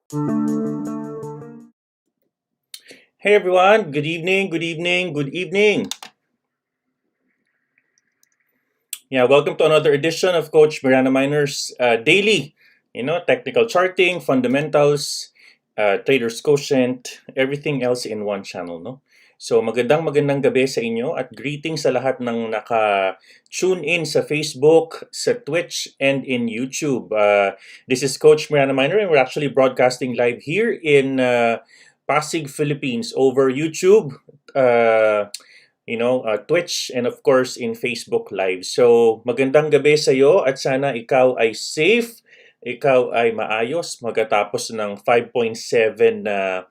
Hey everyone, good evening, good evening, good evening. Yeah, welcome to another edition of Coach MirandaMiner's daily, technical charting, fundamentals, traders quotient, everything else in one channel, no? So magandang gabi sa inyo at greetings sa lahat ng naka-tune in sa Facebook, sa Twitch, and in YouTube. This is Coach MirandaMiner and we're actually broadcasting live here in Pasig, Philippines over YouTube. Twitch, and of course in Facebook Live. So, magandang gabi sa iyo at sana ikaw ay safe, ikaw ay maayos magkatapos ng 5.7 na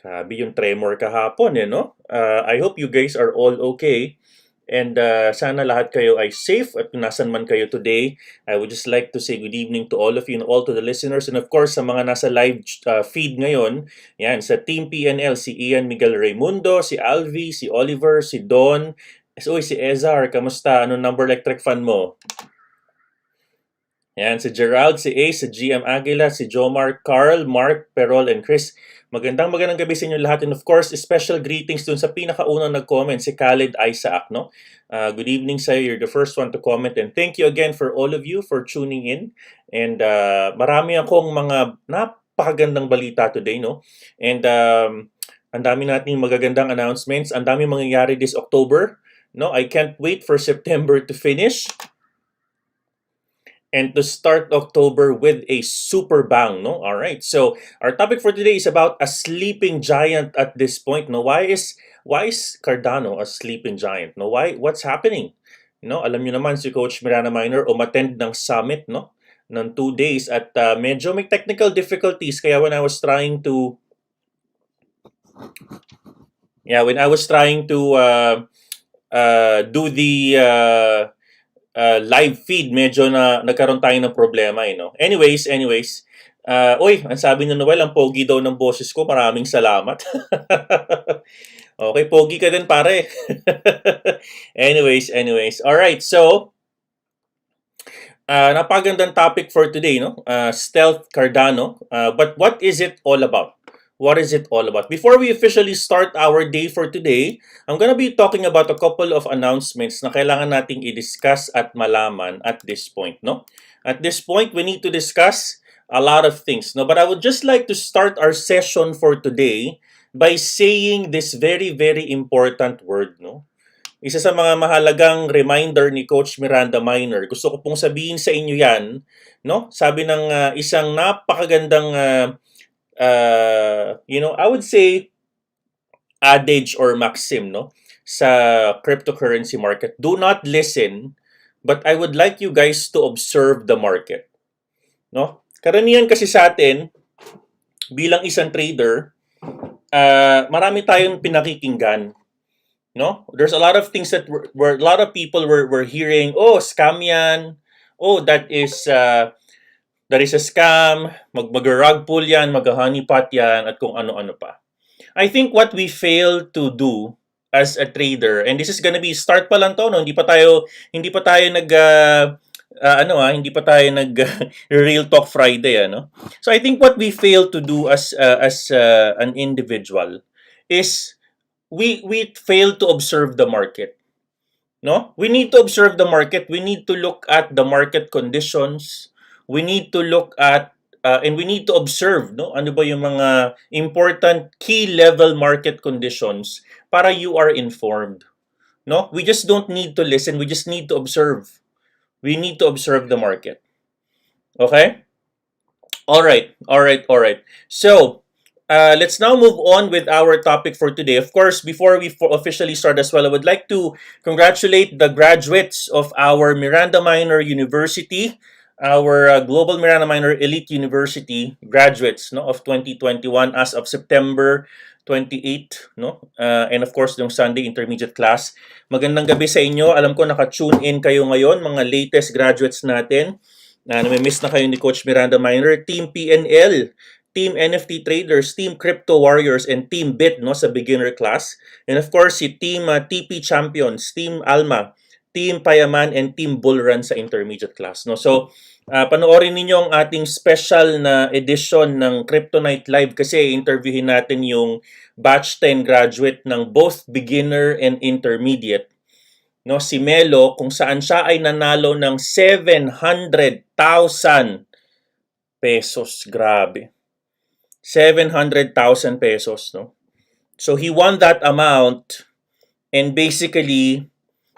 grabe yung tremor kahapon, no? I hope you guys are all okay. And sana lahat kayo ay safe at nasan man kayo today. I would just like to say good evening to all of you and all to the listeners. And of course, sa mga nasa live feed ngayon, yan, sa Team PNL, si Ian Miguel Raimundo, si Alvi, si Oliver, si Don, si Ezar, kamusta? Anong number electric fan mo? Yan, si Gerald, si Ace, si GM Aguila, si Jomar, Carl, Mark, Perol, and Chris. Magandang gabi sa inyo lahat. And of course, special greetings dun sa pinakaunang nag-comment, si Khaled Isaac, no? Good evening sa'yo. You're the first one to comment. And thank you again for all of you for tuning in. And marami akong mga napakagandang balita today, no? And ang dami nating magagandang announcements. Ang dami mangyayari this October, no? I can't wait for September to finish. And to start October with a super bang, no? All right. So our topic for today is about a sleeping giant at this point. No, why is Cardano a sleeping giant? No, what's happening? No, alam niyo naman si Coach MirandaMiner umattend ng summit, no? Ng 2 days at medyo may technical difficulties kaya when I was trying to do the live feed, medyo na nagkaroon tayo ng problema, no? Anyways, ang sabi ni Noel, ang pogi daw ng boses ko, maraming salamat. Okay, pogi ka din pare. anyways. Alright, so, napagandang topic for today, no? Stealth Cardano. But what is it all about? What is it all about? Before we officially start our day for today, I'm gonna be talking about a couple of announcements na kailangan nating i-discuss at malaman at this point, no? At this point, we need to discuss a lot of things, no? But I would just like to start our session for today by saying this very, very important word, no? Isa sa mga mahalagang reminder ni Coach MirandaMiner. Gusto ko pong sabihin sa inyo yan, no? Sabi ng isang napakagandang I would say adage or maxim, no, sa cryptocurrency market. Do not listen, but I would like you guys to observe the market, no? Karamihan kasi sa atin bilang isang trader, marami tayong pinakikinggan, no? There's a lot of things that were a lot of people were hearing, oh, scam yan. Oh, that is a scam, mag-rug pull yan, mag-honeypot yan, at kung ano-ano pa. I think what we fail to do as a trader, and this is gonna be start pa lang to, no? Hindi pa tayo nag Real Talk Friday, ano? So I think what we fail to do as an individual is we fail to observe the market. No? We need to observe the market. We need to look at the market conditions. We need to look at and we need to observe, no? Ano ba yung mga important key level market conditions para you are informed, no? We just don't need to listen, we just need to observe. We need to observe the market. Okay? All right. So, let's now move on with our topic for today. Of course, before we officially start as well, I would like to congratulate the graduates of our Miranda University, our Global MirandaMiner EliteUniversity graduates, no, of 2021 as of September 28, no? And of course, yung Sunday intermediate class. Magandang gabi sa inyo. Alam ko naka-tune in kayo ngayon, mga latest graduates natin. Namimiss na kayo ni Coach MirandaMiner, Team PNL, Team NFT Traders, Team Crypto Warriors, and Team Bit, no, sa beginner class. And of course, si Team TP Champions, Team Alma, Team Payaman and Team Bullrun sa intermediate class. No? So, panoorin ninyo ang ating special na edition ng Crypto Night Live kasi interviewin natin yung batch 10 graduate ng both beginner and intermediate. No, si Melo, kung saan siya ay nanalo ng 700,000 pesos. Grabe. 700,000 pesos, no? So he won that amount and basically,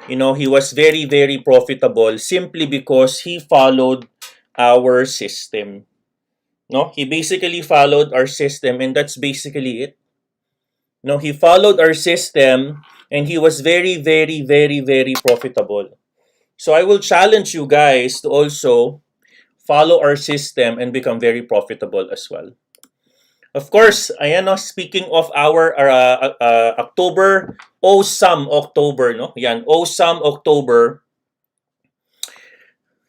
he was very, very profitable simply because he followed our system. No, he basically followed our system and that's basically it. No, he followed our system and he was very, very, very, very profitable. So I will challenge you guys to also follow our system and become very profitable as well. Of course, ayan, no, speaking of our October, awesome October, no? Yan, awesome October.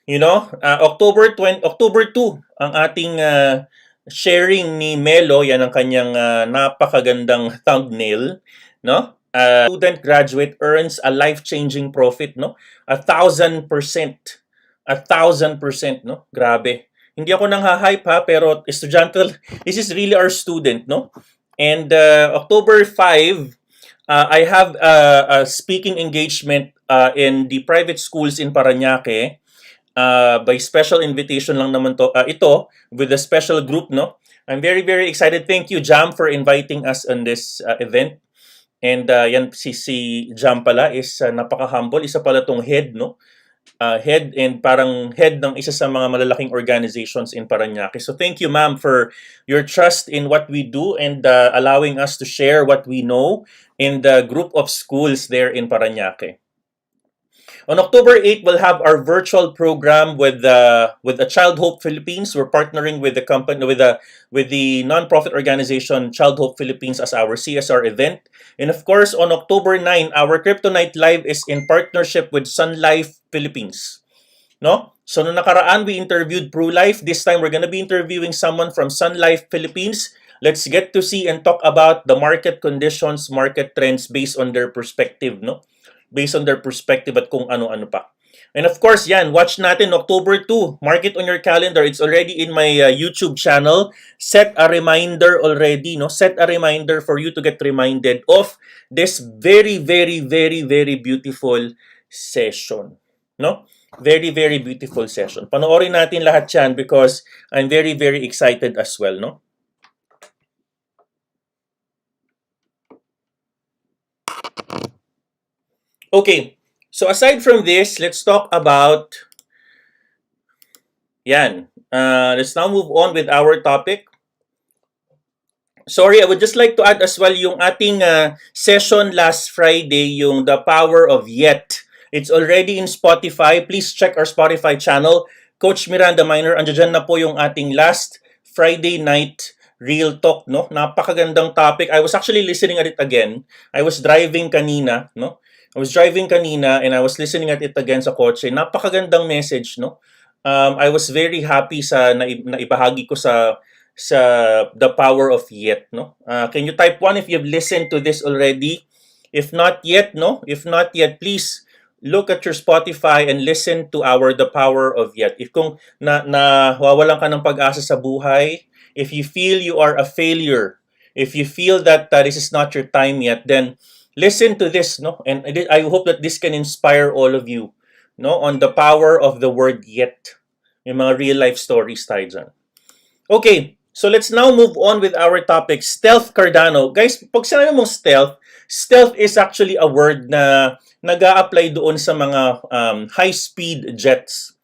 October 2 ang ating sharing ni Melo, yan ang kanyang napakagandang thumbnail, no? Student graduate earns a life-changing profit, no? 1,000%. 1,000%, no? Grabe. Hindi ako nang ha-hype ha, pero estudyante, this is really our student, no? And October 5, I have a speaking engagement in the private schools in Parañaque. By special invitation lang naman to, ito, with a special group, no? I'm very, very excited. Thank you, Jam, for inviting us on this event. And yan, si Jam pala is napaka-humble. Isa pala tong head, no? Head and parang head ng isa sa mga malalaking organizations in Parañaque. So thank you, ma'am, for your trust in what we do and allowing us to share what we know in the group of schools there in Parañaque. On October 8, we'll have our virtual program with the Child Hope Philippines. We're partnering with the company with the nonprofit organization Child Hope Philippines as our CSR event. And of course, on October 9, our Crypto Night Live is in partnership with Sun Life Philippines. No? So noong nakaraan, we interviewed ProLife. This time, we're gonna be interviewing someone from Sun Life Philippines. Let's get to see and talk about the market conditions, market trends based on their perspective, no? Based on their perspective at kung ano-ano pa. And of course, yan, watch natin October 2. Mark it on your calendar. It's already in my YouTube channel. Set a reminder already, no? Set a reminder for you to get reminded of this very, very, very, very beautiful session, no? Very, very beautiful session. Panoorin natin lahat yan because I'm very, very excited as well, no? Okay, so aside from this, let's talk about yan. Let's now move on with our topic. Sorry, I would just like to add as well yung ating session last Friday, yung The Power of Yet. It's already in Spotify. Please check our Spotify channel. Coach MirandaMiner, andyan na po yung ating last Friday night Real Talk, no? Napakagandang topic. I was actually listening at it again. I was driving kanina, no? I was driving kanina and I was listening at it again sa kotse. Napakagandang message, no? I was very happy sa naibahagi ko sa The Power of Yet, no? Can you type 1 if you've listened to this already? If not yet, no? If not yet, please look at your Spotify and listen to our The Power of Yet. If kung nawawalan ka ng pag-asa sa buhay, if you feel you are a failure, if you feel that this is not your time yet, then listen to this, no? And I hope that this can inspire all of you, no? On the power of the word yet. Yung mga real life stories tayo dyan. Okay, so let's now move on with our topic, Stealth Cardano. Guys, pag sinabi mong stealth is actually a word na nag-a-apply doon sa mga high-speed jets.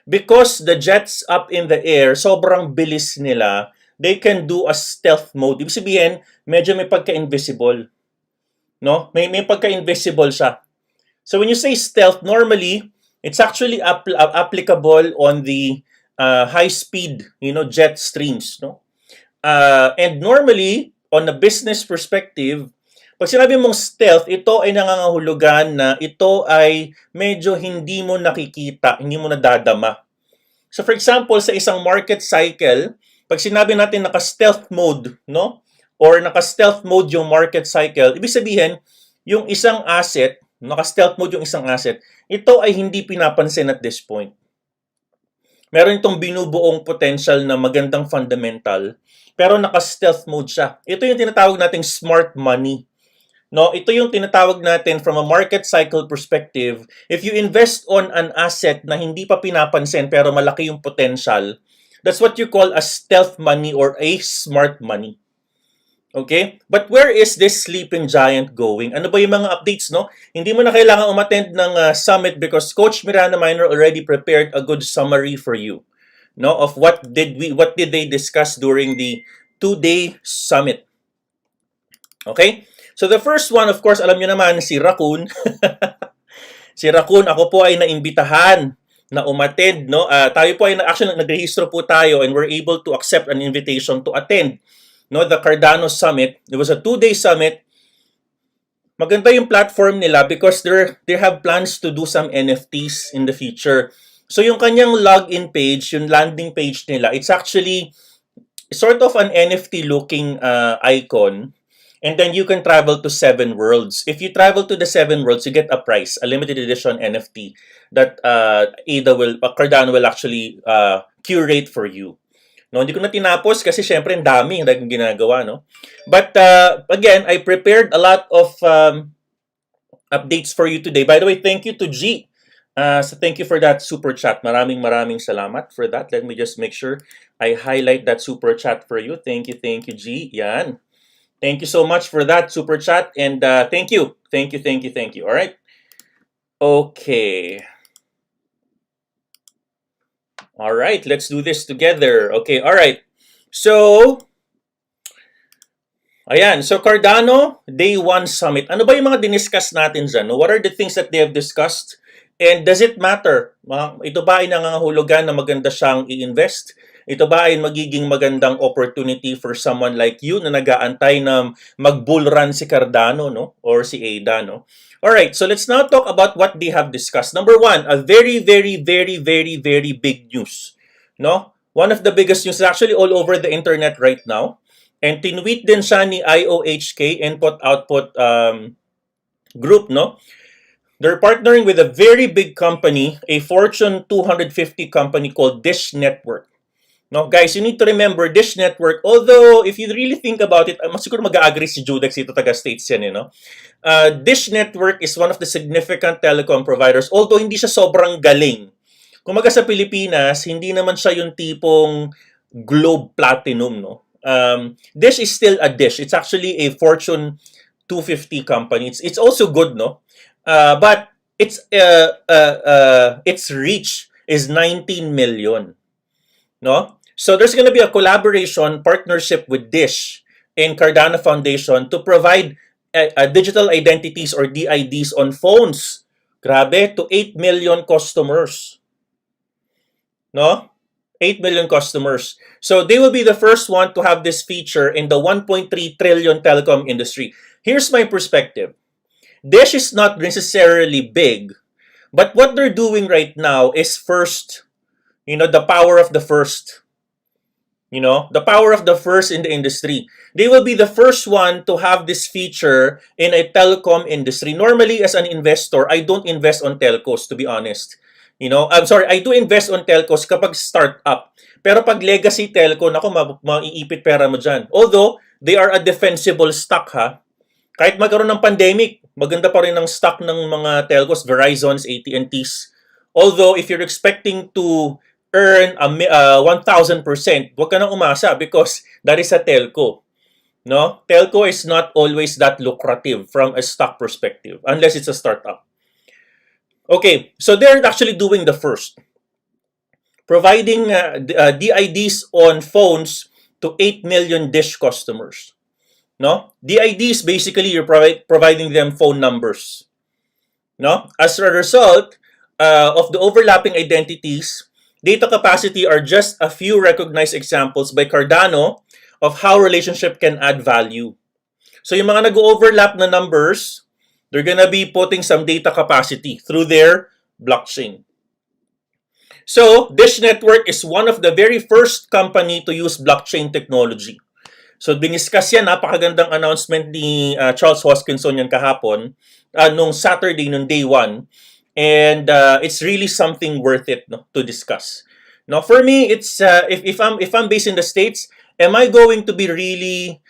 Because the jets up in the air, sobrang bilis nila, they can do a stealth mode. Ibig sabihin, medyo may pagka-invisible. No? May pagka-invisible siya. So when you say stealth, normally, it's actually applicable on the high-speed, jet streams, no? And normally, on a business perspective, pag sinabi mong stealth, ito ay nangangahulugan na ito ay medyo hindi mo nakikita, hindi mo nadadama. So for example, sa isang market cycle, pag sinabi natin naka-stealth mode, no? Or naka-stealth mode yung market cycle, ibig sabihin, yung isang asset, Naka-stealth mode yung isang asset. Ito ay hindi pinapansin at this point. Meron itong binubuong potential na magandang fundamental, pero naka-stealth mode siya. Ito yung tinatawag nating smart money. No, ito yung tinatawag natin from a market cycle perspective. If you invest on an asset na hindi pa pinapansin pero malaki yung potential, that's what you call a stealth money or a smart money. Okay? But where is this sleeping giant going? Ano ba yung mga updates, no? Hindi mo na kailangan umattend ng summit because Coach MirandaMiner already prepared a good summary for you, no? Of what did they discuss during the 2-day summit. Okay? So the first one, of course, alam niyo naman, si Raccoon. Si Raccoon, ako po ay naimbitahan na umattend, no? Tayo po ay actually nagrehistro po tayo and we're able to accept an invitation to attend, no, the Cardano summit. It was a 2-day summit. Maganda yung platform nila because they have plans to do some NFTs in the future. So yung kanyang login page, yung landing page nila, it's actually sort of an NFT looking icon. And then you can travel to 7 worlds. If you travel to the 7 worlds, you get a prize, a limited edition NFT that Cardano will actually curate for you. No, hindi ko na tinapos kasi syempre ang dami yung ginagawa, no? But again, I prepared a lot of updates for you today. By the way, thank you to G. So thank you for that super chat. Maraming salamat for that. Let me just make sure I highlight that super chat for you. Thank you, G. Yan. Thank you so much for that super chat and thank you. All right. Okay. All right, let's do this together. Okay, all right. So, ayan. So, Cardano, Day 1 Summit. Ano ba yung mga diniscuss natin dyan? What are the things that they have discussed? And does it matter? Ito ba ay nangangahulugan na maganda siyang i-invest? Ito ba ay magiging magandang opportunity for someone like you na nag-aantay na mag-bull run si Cardano, no? Or si ADA, no? Alright, so let's now talk about what they have discussed. Number one, a very big news, no? One of the biggest news is actually all over the internet right now. And tinweet din siya ni IOHK, Input-Output Group, no? They're partnering with a very big company, a Fortune 250 company called Dish Network. No, guys, you need to remember Dish Network, although if you really think about it, mas siguro mag-agree si Judex dito taga-States yan, you know? Dish Network is one of the significant telecom providers, although hindi siya sobrang galing. Kumaga sa Pilipinas, hindi naman siya yung tipong Globe Platinum, no? Dish is still a Dish. It's actually a Fortune 250 company. It's also good, no? But its reach is 19 million, no? So there's going to be a collaboration partnership with Dish and Cardano Foundation to provide digital identities or DIDs on phones. Grabe, to 8 million customers. No? 8 million customers. So they will be the first one to have this feature in the 1.3 trillion telecom industry. Here's my perspective. Dish is not necessarily big, but what they're doing right now is first, you know, the power of the first. You know, the power of the first in the industry. They will be the first one to have this feature in a telecom industry. Normally, as an investor, I don't invest on telcos, to be honest. You know, I'm sorry, I do invest on telcos kapag startup. Pero pag legacy telco, naku, maiipit pera mo dyan. Although, they are a defensible stock, ha? Kahit magkaroon ng pandemic, maganda pa rin ang stock ng mga telcos, Verizon's, AT&T's. Although, if you're expecting to earn 1,000%, huwag ka nang umasa because that is a telco. No? Telco is not always that lucrative from a stock perspective unless it's a startup. Okay, so they're actually doing the first. Providing DIDs on phones to 8 million Dish customers. No? DIDs, basically, you're providing them phone numbers. No? As a result of the overlapping identities, data capacity are just a few recognized examples by Cardano of how relationship can add value. So yung mga nag-overlap na numbers, they're gonna be putting some data capacity through their blockchain. So Dish Network is one of the very first company to use blockchain technology. So diniscuss yan, napakagandang announcement ni Charles Hoskinson yan kahapon, nung Saturday, nung day 1. And it's really something worth it, no, to discuss. Now, for me, it's if I'm based in the States, am I going to be really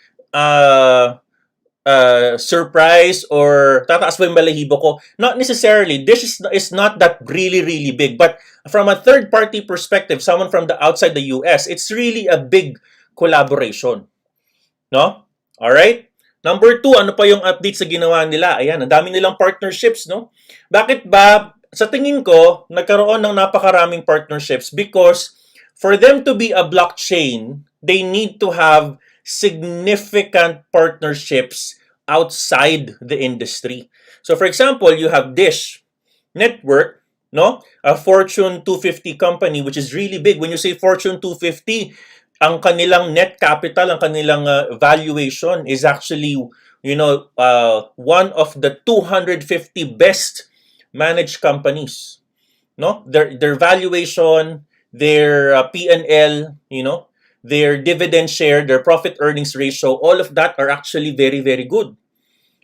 surprise or tataas ba yung balahibo ko? Not necessarily. This is not that really, really big. But from a third-party perspective, someone from the outside the US, it's really a big collaboration. No? Alright? Number 2, ano pa yung update sa ginawa nila? Ayan, ang dami nilang partnerships, no? Bakit ba? Sa tingin ko, nagkaroon ng napakaraming partnerships because for them to be a blockchain, they need to have significant partnerships outside the industry. So for example, you have Dish Network, no? A Fortune 250 company which is really big. When you say Fortune 250, ang kanilang net capital, ang kanilang valuation is actually, one of the 250 best managed companies. No? Their valuation, their P&L, their dividend share, their profit earnings ratio, all of that are actually very, very good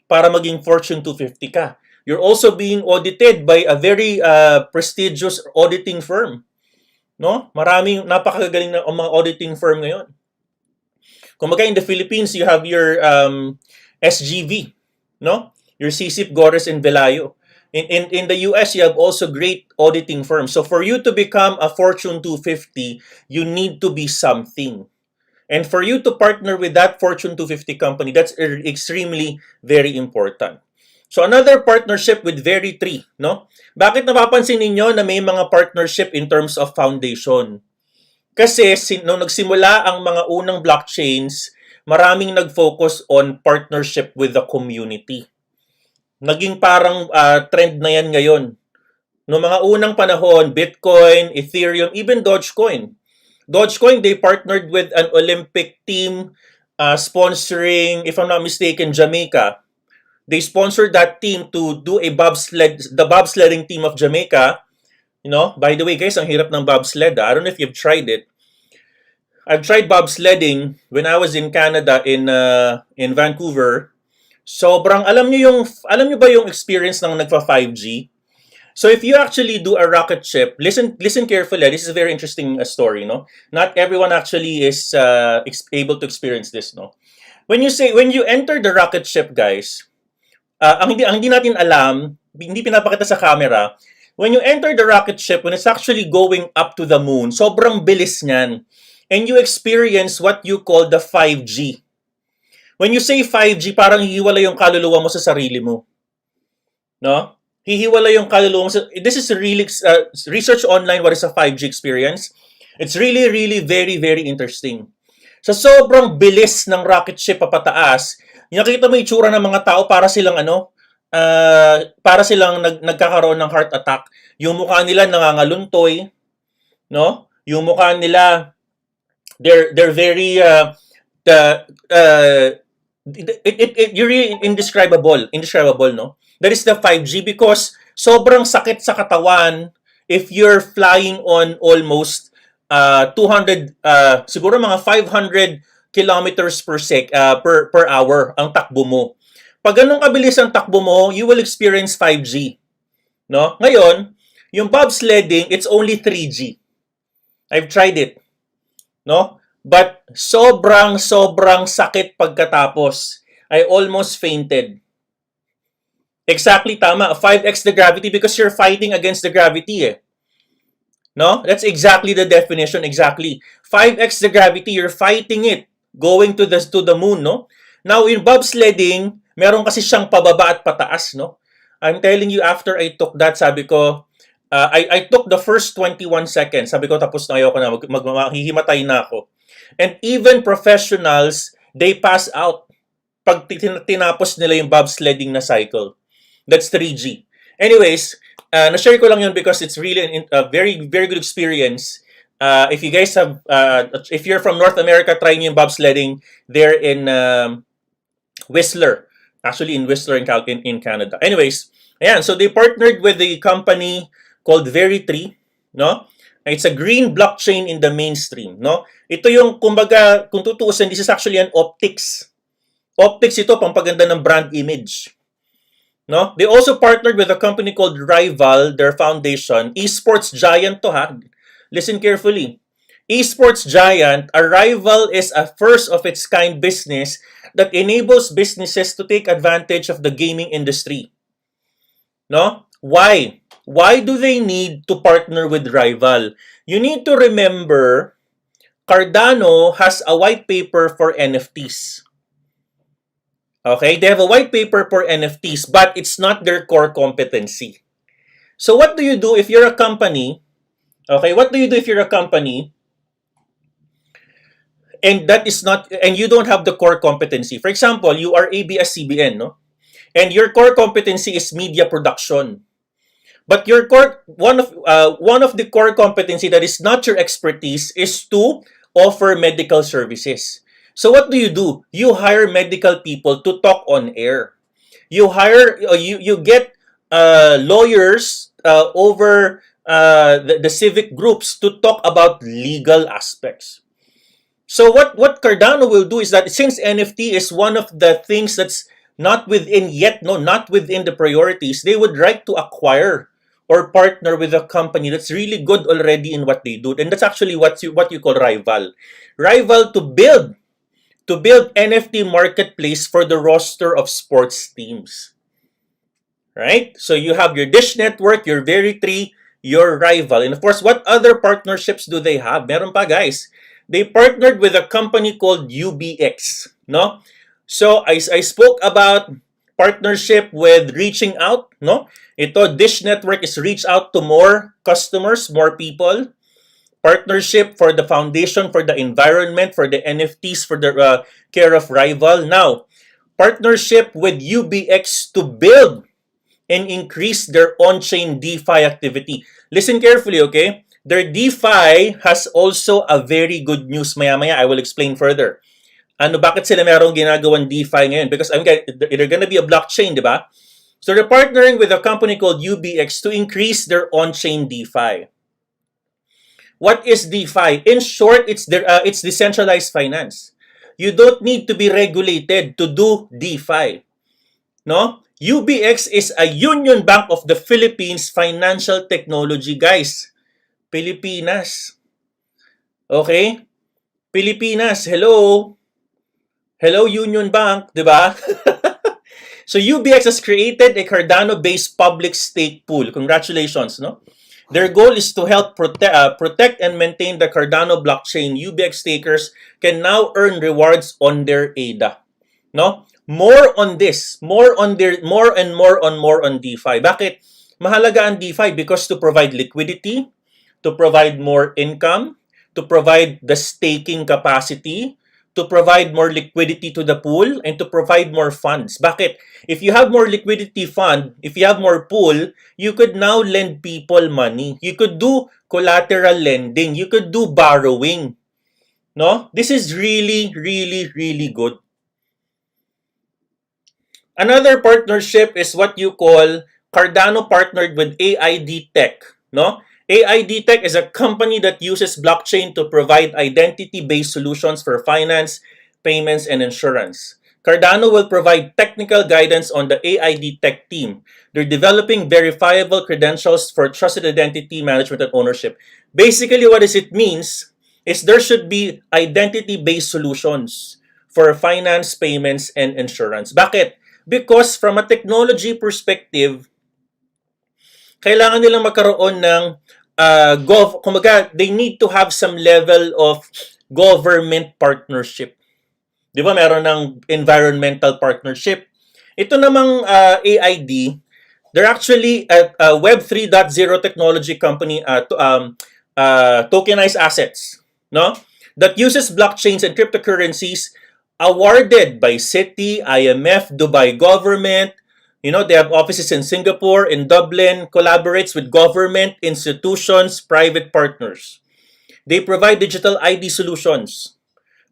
para maging Fortune 250 ka. You're also being audited by a very prestigious auditing firm. No? Maraming napakagaling na mga auditing firm ngayon. Kumbaga in the Philippines, you have your SGV, no? Your CSIP, Gores, and Velayo. In the US, you have also great auditing firms. So for you to become a Fortune 250, you need to be something. And for you to partner with that Fortune 250 company, that's extremely very important. So another partnership with Very3, no? Bakit napapansin ninyo na may mga partnership in terms of foundation? Kasi nung nagsimula ang mga unang blockchains, maraming nag-focus on partnership with the community. Naging parang trend na yan ngayon. Noong mga unang panahon, Bitcoin, Ethereum, even Dogecoin. Dogecoin, they partnered with an Olympic team sponsoring, if I'm not mistaken, Jamaica. They sponsored that team to do the bobsledding team of Jamaica. By the way, guys, ang hirap ng bobsled. I don't know if you've tried it. I've tried bobsledding when I was in Canada, in Vancouver. Sobrang, alam niyo ba yung experience ng nagfa 5G? So if you actually do a rocket ship, listen carefully. This is a very interesting story, no? Not everyone actually is able to experience this, no? When you enter the rocket ship, guys, ang hindi natin alam, hindi pinapakita sa camera, when you enter the rocket ship, when it's actually going up to the moon, sobrang bilis niyan. And you experience what you call the 5G. When you say 5G, parang hihiwalay yung kaluluwa mo sa sarili mo. No? Hihiwalay yung kaluluwa mo sa... This is really research online what is a 5G experience. It's really, really very, very interesting. Sa sobrang bilis ng rocket ship papataas, nakita mo yung itsura ng mga tao para silang nagkakaroon ng heart attack. Yung mukha nila nangangaluntoy, no? Yung mukha nila they're very you're really indescribable, no? That is the 5G because sobrang sakit sa katawan if you're flying on almost 200 siguro mga 500 kilometers per hour ang takbo mo. Pag ganun kabilis ang takbo mo, you will experience 5G. No? Ngayon, yung bobsledding, it's only 3G. I've tried it. No? But sobrang sakit pagkatapos. I almost fainted. Exactly, tama. 5x the gravity because you're fighting against the gravity eh. No? That's exactly the definition, exactly. 5x the gravity, you're fighting it. Going to the moon, no? Now, in bobsledding, meron kasi siyang pababa at pataas, no? I'm telling you, after I took that, sabi ko, I took the first 21 seconds. Sabi ko, tapos na ayoko na, maghihimatay na ako. And even professionals, they pass out pag tinapos nila yung bobsledding na cycle. That's 3G. Anyways, na-share ko lang yun because it's really a very, very good experience. If you guys have, if you're from North America, try nyo yung bobsledding there in Whistler. Actually, in Whistler in Canada. Anyways, ayan, so they partnered with the company called Very3, no? It's a green blockchain in the mainstream, no? Ito yung, kumbaga, kung tutuusin, this is actually an optics. Optics ito, pampaganda ng brand image. No? They also partnered with a company called Rival, their foundation, esports giant to ha. Listen carefully. Esports giant, a Rival is a first of its kind business that enables businesses to take advantage of the gaming industry. No? Why? Why do they need to partner with Rival? You need to remember Cardano has a white paper for NFTs. Okay, they have a white paper for NFTs, but it's not their core competency. So what do you do if you're a company? Okay, what do you do if you're a company and that is not and you don't have the core competency? For example, you are ABS-CBN, no? And your core competency is media production. But your core one of the core competency that is not your expertise is to offer medical services. So what do? You hire medical people to talk on air. You get lawyers over the civic groups to talk about legal aspects. So what Cardano will do is that since NFT is one of the things that's not within not within the priorities, they would like to acquire or partner with a company that's really good already in what they do. And that's actually what you call Rival. Rival to build NFT marketplace for the roster of sports teams. Right? So you have your Dish Network, your Verity, your Rival. And of course, what other partnerships do they have? Meron pa, guys. They partnered with a company called UBX. No? So I spoke about partnership with reaching out. No? Ito, Dish Network is reach out to more customers, more people. Partnership for the foundation, for the environment, for the NFTs, for the care of Rival. Now, partnership with UBX to build and increase their on-chain DeFi activity. Listen carefully, okay? Their DeFi has also a very good news. Maya-maya, I will explain further. Bakit sila merong ginagawang DeFi ngayon? Because they're gonna be a blockchain, di ba? So they're partnering with a company called UBX to increase their on-chain DeFi. What is DeFi? In short, it's decentralized finance. You don't need to be regulated to do DeFi. No? UBX is a Union Bank of the Philippines financial technology, guys. Pilipinas. Okay? Pilipinas, hello. Hello Union Bank, 'di ba? So UBX has created a Cardano-based public stake pool. Congratulations, no? Their goal is to help protect and maintain the Cardano blockchain. UBX stakers can now earn rewards on their ADA. No? More on this. More on DeFi. Bakit? Mahalaga ang DeFi because to provide liquidity, to provide more income, to provide the staking capacity, to provide more liquidity to the pool, and to provide more funds. Bakit? If you have more liquidity fund, if you have more pool, you could now lend people money. You could do collateral lending. You could do borrowing. No? This is really, really, really good. Another partnership is what you call Cardano partnered with AID Tech. No? AID Tech is a company that uses blockchain to provide identity-based solutions for finance, payments, and insurance. Cardano will provide technical guidance on the AID Tech team. They're developing verifiable credentials for trusted identity management and ownership. Basically, what it means is there should be identity-based solutions for finance, payments, and insurance. Bakit? Because from a technology perspective, kailangan nilang magkaroon ng kumbaga, they need to have some level of government partnership. Di ba? Meron ng environmental partnership. Ito namang AID, they're actually a Web 3.0 technology company tokenized assets, no? That uses blockchains and cryptocurrencies awarded by Citi, IMF, Dubai government. You know, they have offices in Singapore, in Dublin, collaborates with government, institutions, private partners. They provide digital ID solutions,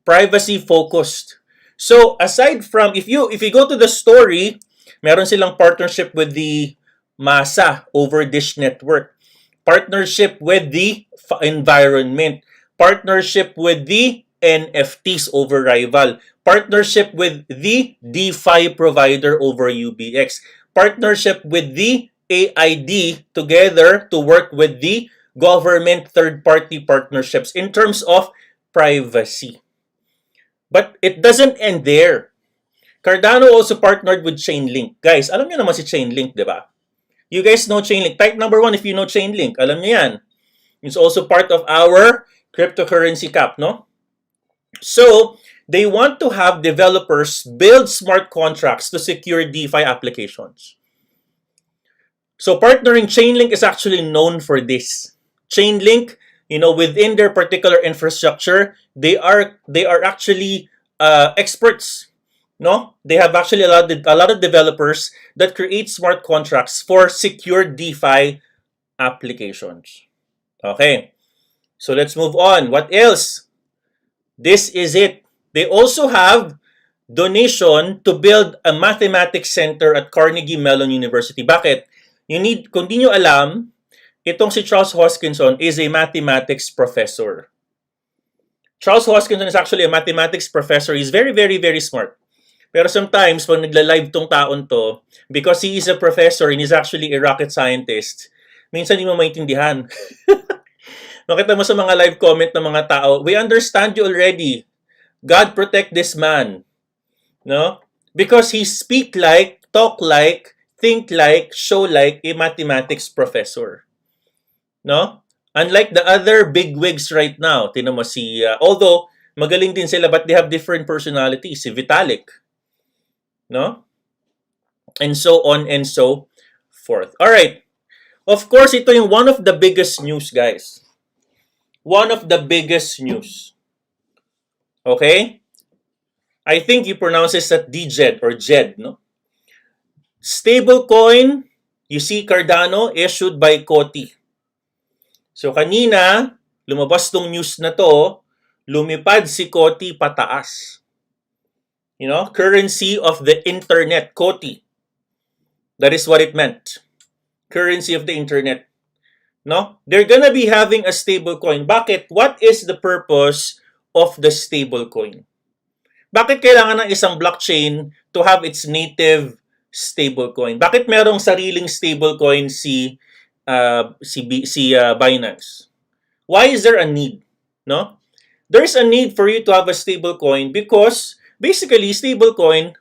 privacy-focused. So, aside from, if you go to the story, meron silang partnership with the Masa over Dish Network. partnership with the environment, partnership with the NFTs over rival, partnership with the DeFi provider over UBX, partnership with the AID together to work with the government third-party partnerships in terms of privacy. But it doesn't end there. Cardano also partnered with Chainlink. Guys, alam niyo naman si Chainlink, di ba? You guys know Chainlink. Type number 1 if you know Chainlink. Alam niyo yan. It's also part of our cryptocurrency cap, no? So, they want to have developers build smart contracts to secure DeFi applications. So, partnering Chainlink is actually known for this. Chainlink, within their particular infrastructure, they are actually experts. No, they have actually a lot of developers that create smart contracts for secure DeFi applications. Okay, so let's move on. What else? This is it. They also have donation to build a mathematics center at Carnegie Mellon University. Bakit? Kung di nyo alam, itong si Charles Hoskinson is a mathematics professor. Charles Hoskinson is actually a mathematics professor. He's very, very, very smart. Pero sometimes, pag nagla-live tong taon to, because he is a professor and he's actually a rocket scientist, minsan hindi mo maintindihan. Nakita mo sa mga live comment ng mga tao, we understand you already. God protect this man. No? Because he speak like, talk like, think like, show like a mathematics professor. No? Unlike the other bigwigs right now, tinan mo although magaling din sila but they have different personalities. Si Vitalik. No? And so on and so forth. Alright. Of course, ito yung one of the biggest news, guys. One of the biggest news. Okay? I think you pronounce this at DJED or JED, no? Stablecoin, you see Cardano, issued by COTI. So, kanina, lumabas tong news na to, lumipad si COTI pataas. Currency of the internet, COTI. That is what it meant. Currency of the internet. No? They're gonna be having a stablecoin. Bakit? What is the purpose of the stablecoin? Bakit kailangan ng isang blockchain to have its native stablecoin? Bakit merong sariling stablecoin si Binance? Why is there a need? No? There's a need for you to have a stablecoin because basically, stablecoin,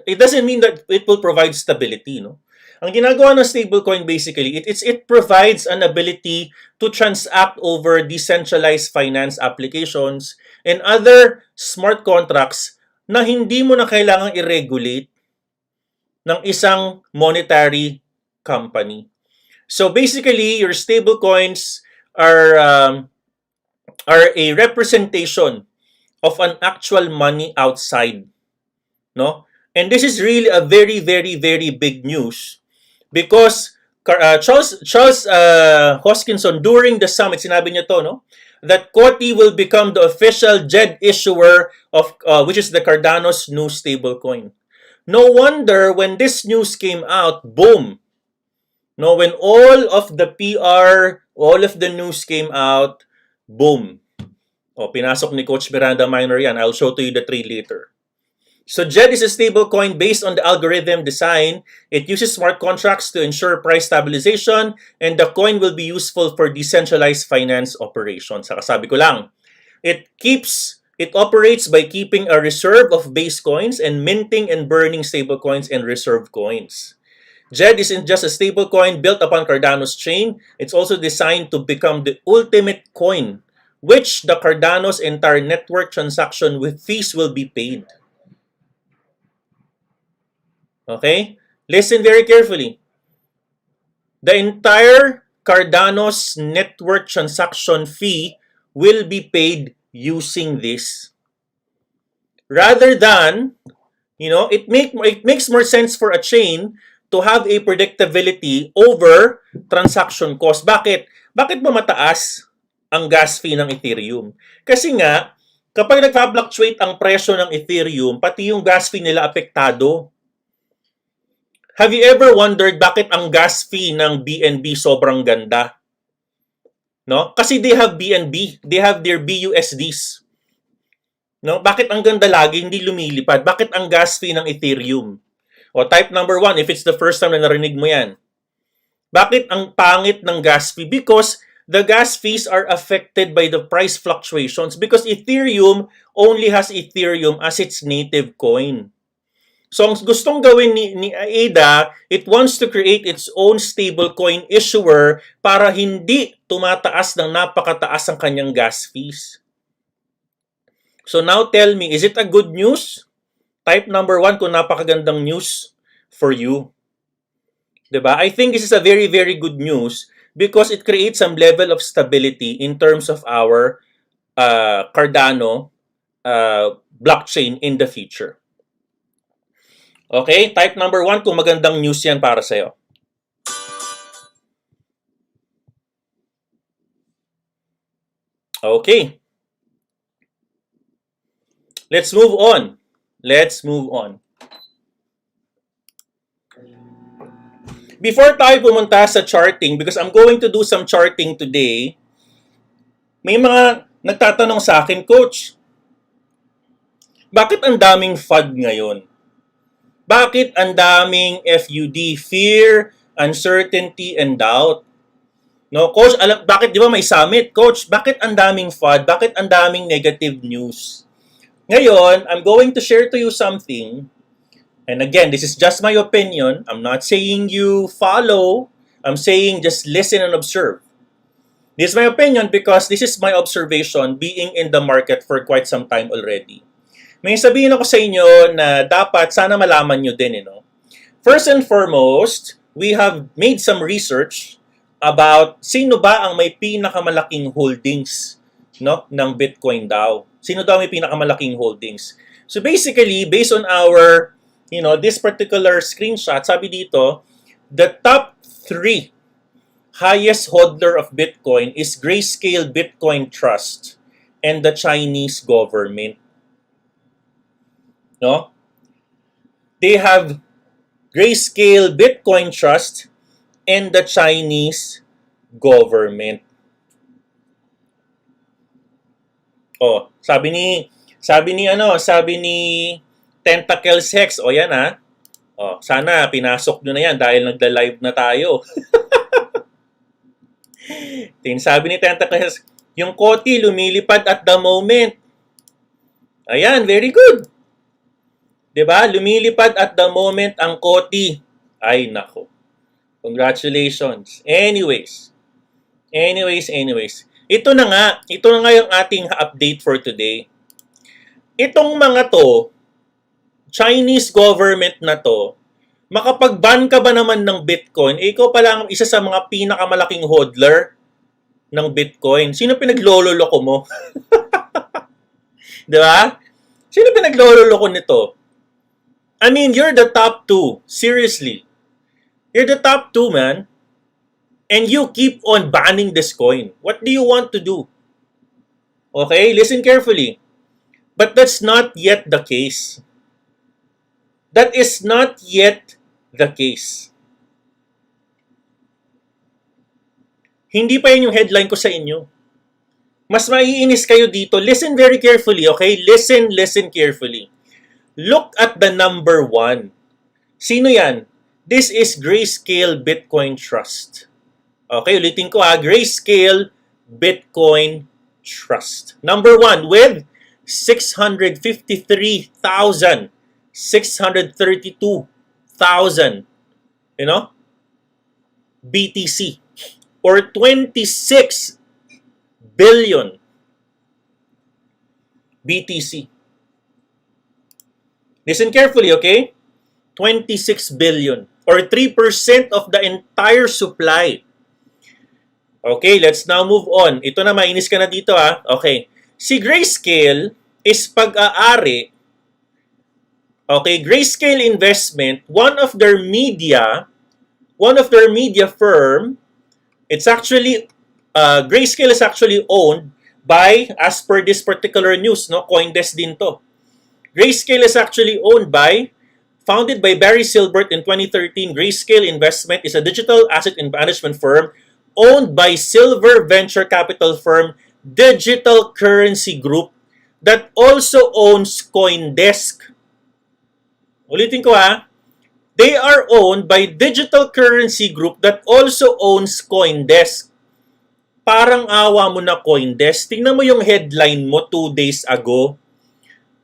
it doesn't mean that it will provide stability, no? Ang ginagawa ng stablecoin basically, it provides an ability to transact over decentralized finance applications and other smart contracts na hindi mo na kailangang i-regulate ng isang monetary company. So basically, your stablecoins are a representation of an actual money outside, no? And this is really a very, very, very big news because Charles Hoskinson during the summit sinabi niya to, no, that COTI will become the official JED issuer of which is the Cardano's new stablecoin. No wonder when this news came out, boom. No, when all of the PR, all of the news came out, boom. Pinasok ni Coach MirandaMiner yan. I'll show to you the trade later. So JED is a stablecoin based on the algorithm design. It uses smart contracts to ensure price stabilization and the coin will be useful for decentralized finance operations. Sabi ko lang, it operates by keeping a reserve of base coins and minting and burning stablecoins and reserve coins. JED isn't just a stablecoin built upon Cardano's chain. It's also designed to become the ultimate coin which the Cardano's entire network transaction with fees will be paid. Okay? Listen very carefully. The entire Cardano's network transaction fee will be paid using this. Rather than, it makes more sense for a chain to have a predictability over transaction cost. Bakit? Bakit ba mataas ang gas fee ng Ethereum? Kasi nga, kapag nagfa-fluctuate ang presyo ng Ethereum, pati yung gas fee nila apektado. Have you ever wondered bakit ang gas fee ng BNB sobrang ganda? No? Kasi they have BNB, they have their BUSDs. No? Bakit ang ganda lagi hindi lumilipad? Bakit ang gas fee ng Ethereum? O type number 1, if it's the first time na narinig mo yan. Bakit ang pangit ng gas fee? Because the gas fees are affected by the price fluctuations because Ethereum only has Ethereum as its native coin. So ang gustong gawin ni ADA, it wants to create its own stablecoin issuer para hindi tumataas ng napakataas ang kanyang gas fees. So now tell me, is it a good news? Type number 1 kung napakagandang news for you. Diba? I think this is a very, very good news because it creates some level of stability in terms of our Cardano blockchain in the future. Okay? Type number 1 kung magandang news yan para sa'yo. Okay. Let's move on. Let's move on. Before tayo pumunta sa charting, because I'm going to do some charting today, may mga nagtatanong sa akin, Coach, bakit ang daming FUD ngayon? Bakit ang daming FUD, fear, uncertainty, and doubt? No, Coach, bakit di ba may summit? Coach, bakit ang daming FUD? Bakit ang daming negative news? Ngayon, I'm going to share to you something. And again, this is just my opinion. I'm not saying you follow. I'm saying just listen and observe. This is my opinion because this is my observation being in the market for quite some time already. May sabihin ako sa inyo na dapat sana malaman nyo din. First and foremost, we have made some research about sino ba ang may pinakamalaking holdings ng Bitcoin daw. Sino daw may pinakamalaking holdings? So basically, based on our this particular screenshot, sabi dito, the top 3 highest hodler of Bitcoin is Grayscale Bitcoin Trust and the Chinese government. No? They have Grayscale Bitcoin Trust and the Chinese government. Oh, sabi ni Tentacles Hex, o yan ha. Oh, sana pinasok nyo na yan dahil nagla-live na tayo. Sabi ni Tentacles, yung COTI lumilipad at the moment. Ayan, very good. 'Di ba? Lumilipad at the moment ang COTI. Ay nako. Congratulations. Anyways. Ito na nga yung ating update for today. Itong mga to, Chinese government na to, makapag-ban ka ba naman ng Bitcoin, ikaw pa lang isa sa mga pinakamalaking hodler ng Bitcoin. Sino pinaglololoko mo? 'Di ba? Sino pinaglololoko nito? I mean, you're the top 2. Seriously. You're the top 2, man. And you keep on banning this coin. What do you want to do? Okay? Listen carefully. But that's not yet the case. That is not yet the case. Hindi pa yun yung headline ko sa inyo. Mas maiinis kayo dito. Listen very carefully, okay? Listen carefully. Look at the number 1. Sino yan? This is Grayscale Bitcoin Trust. Okay, ulitin ko ha. Grayscale Bitcoin Trust. Number 1 with 653,632,000. BTC. Or 26 billion BTC. Listen carefully, okay? 26 billion or 3% of the entire supply. Okay, let's now move on. Ito na, mainis ka na dito ha. Okay. Si Grayscale is pag-aari. Okay, Grayscale Investment, one of their media firm, it's actually, Grayscale is actually owned by, as per this particular news, CoinDesk din to. Grayscale is actually owned by Founded by Barry Silbert in 2013, Grayscale Investment is a digital asset management firm owned by Silver venture capital firm Digital Currency Group that also owns CoinDesk. Ulitin ko ha, they are owned by Digital Currency Group that also owns CoinDesk. Parang awa mo na CoinDesk. Tingnan mo yung headline mo 2 days ago.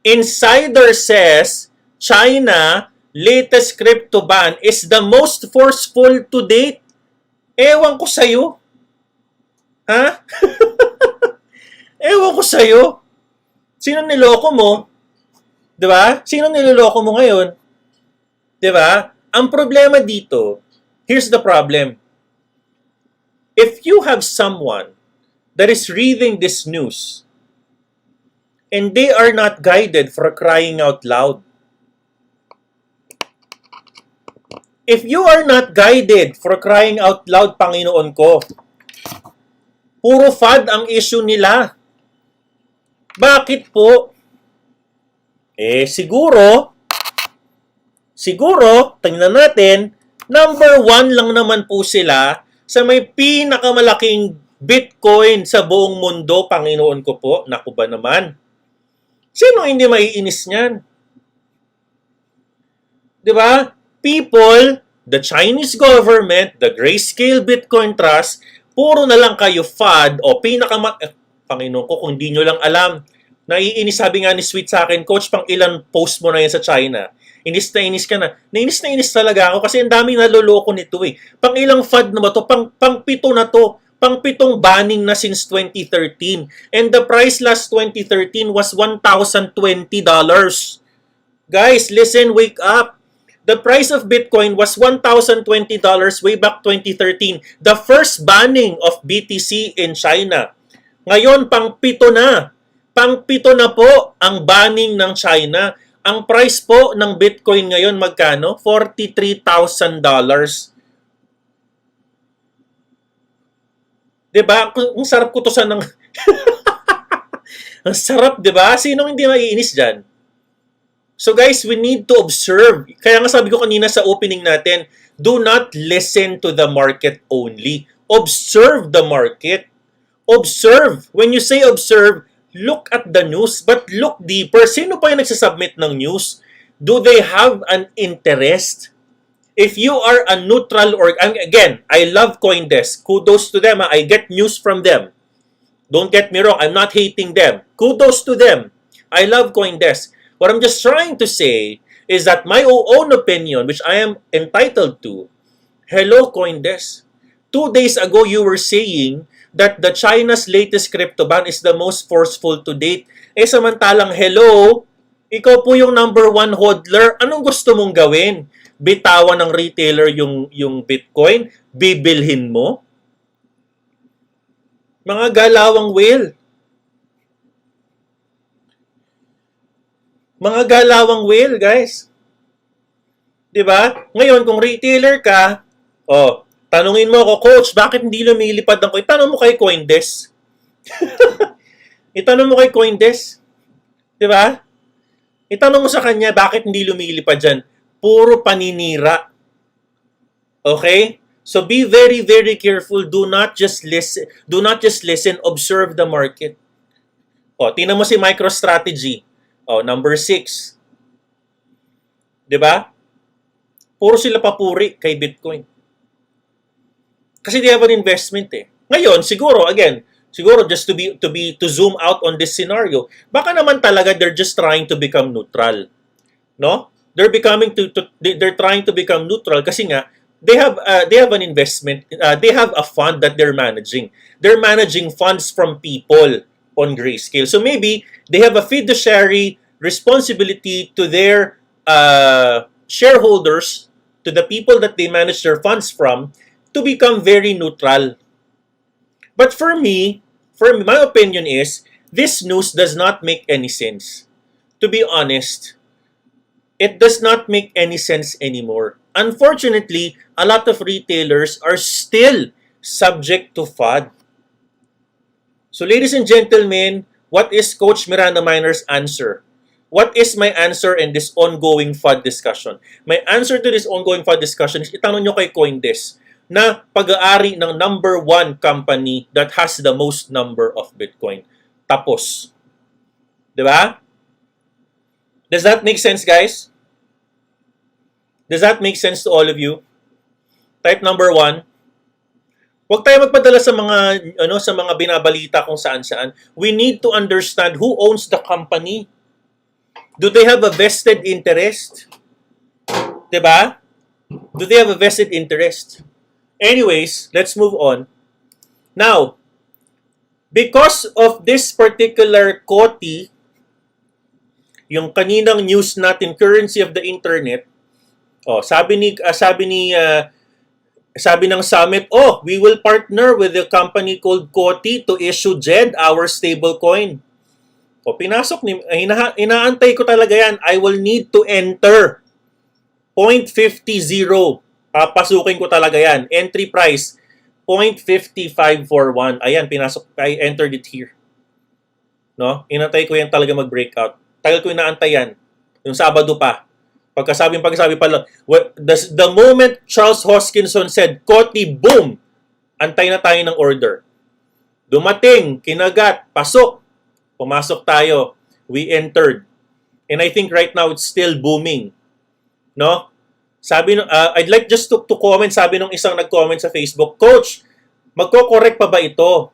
Insider says China latest crypto ban is the most forceful to date. Ewan ko sa'yo. Ha? Ewan ko sa'yo. Sino niloko mo? Diba? Sino niloloko mo ngayon? Diba? Ang problema dito, here's the problem. If you have someone that is reading this news and they are not guided for crying out loud, if you are not guided for crying out loud, Panginoon ko, puro FUD ang issue nila. Bakit po? Siguro, tingnan natin, number 1 lang naman po sila sa may pinakamalaking Bitcoin sa buong mundo, Panginoon ko po. Naku ba naman? Sino hindi maiinis niyan? Diba? People, the Chinese government, the Grayscale Bitcoin Trust, puro na lang kayo FUD o Panginoon ko, kung di nyo lang alam, naiinis, sabi nga ni Sweet sa akin, Coach, pang ilan post mo na yan sa China? Inis na inis ka na. Nainis na inis talaga ako kasi ang daming naloloko nito eh. Pang ilang FUD na ba to? Pang 7 na to. Pang 7 banning na since 2013. And the price last 2013 was $1,020. Guys, listen, wake up. The price of Bitcoin was $1,020 way back 2013. The first banning of BTC in China. Ngayon, pang 7 na. Pang 7 na po ang banning ng China. Ang price po ng Bitcoin ngayon magkano? $43,000. Diba? Ang sarap kutusan ng... Ang sarap, diba? Sinong hindi maiinis dyan? So guys, we need to observe. Kaya nga sabi ko kanina sa opening natin, do not listen to the market only. Observe the market. Observe. When you say observe, look at the news, but look deeper. Sino pa yung nagsasubmit ng news? Do they have an interest? If you are a neutral again, I love CoinDesk. Kudos to them. I get news from them. Don't get me wrong. I'm not hating them. Kudos to them. I love CoinDesk. What I'm just trying to say is that my own opinion, which I am entitled to, hello CoinDesk. 2 days ago, you were saying that the China's latest crypto ban is the most forceful to date. Samantalang, hello, ikaw po yung number 1 hodler. Anong gusto mong gawin? Bitawan ng retailer yung Bitcoin? Bibilhin mo? Mga galawang whale. Mga galawang whale, guys. 'Di ba? Ngayon, kung retailer ka, tanungin mo ako, Coach, bakit hindi lumilipad ang coin? Tanong mo kay CoinDesk. Itanong mo kay CoinDesk. 'Di ba? Itanong mo sa kanya, bakit hindi lumilipad dyan? Puro paninira. Okay? So be very, very careful. Do not just listen. Observe the market. Tingnan mo si MicroStrategy. Number 6. 'Di ba? Puro sila papuri kay Bitcoin. Kasi they have an investment eh. Ngayon, siguro just to zoom out on this scenario, baka naman talaga they're just trying to become neutral. No? They're trying to become neutral kasi nga they have an investment, they have a fund that they're managing. They're managing funds from people on Grayscale. So maybe they have a fiduciary responsibility to their shareholders, to the people that they manage their funds from, to become very neutral. But for me, my opinion is, this news does not make any sense. To be honest, it does not make any sense anymore. Unfortunately, a lot of retailers are still subject to FUD. So ladies and gentlemen, what is Coach Miranda Miner's answer? what is my answer in this ongoing FUD discussion? My answer to this ongoing FUD discussion is itanong nyo kay CoinDesk na pag-aari ng number 1 company that has the most number of Bitcoin. Tapos. Diba? Does that make sense, guys? Does that make sense to all of you? Type number 1. Huwag tayo magpadala sa mga binabalita kung saan-saan. We need to understand who owns the company. Do they have a vested interest? Diba? Do they have a vested interest? Anyways, let's move on. Now, because of this particular COTI, yung kaninang news natin, currency of the internet, sabi ng summit, we will partner with a company called COTI to issue JED, our stablecoin. Pinasok ni, inaantay ko talaga yan. I will need to enter 0.50. Papasukin ko talaga yan. Entry price, 0.5541. Ayan, pinasok. I entered it here. No? Inantay ko yan talaga mag-breakout. Tagal ko inaantay yan. Yung Sabado pa. Pagkasabi pa lang. The moment Charles Hoskinson said, COTI, boom! Antay na tayo ng order. Dumating, kinagat, pasok. Pumasok tayo. We entered. And I think right now it's still booming. No? Sabi I'd like just to comment, sabi nung isang nag-comment sa Facebook, Coach, magko-correct pa ba ito?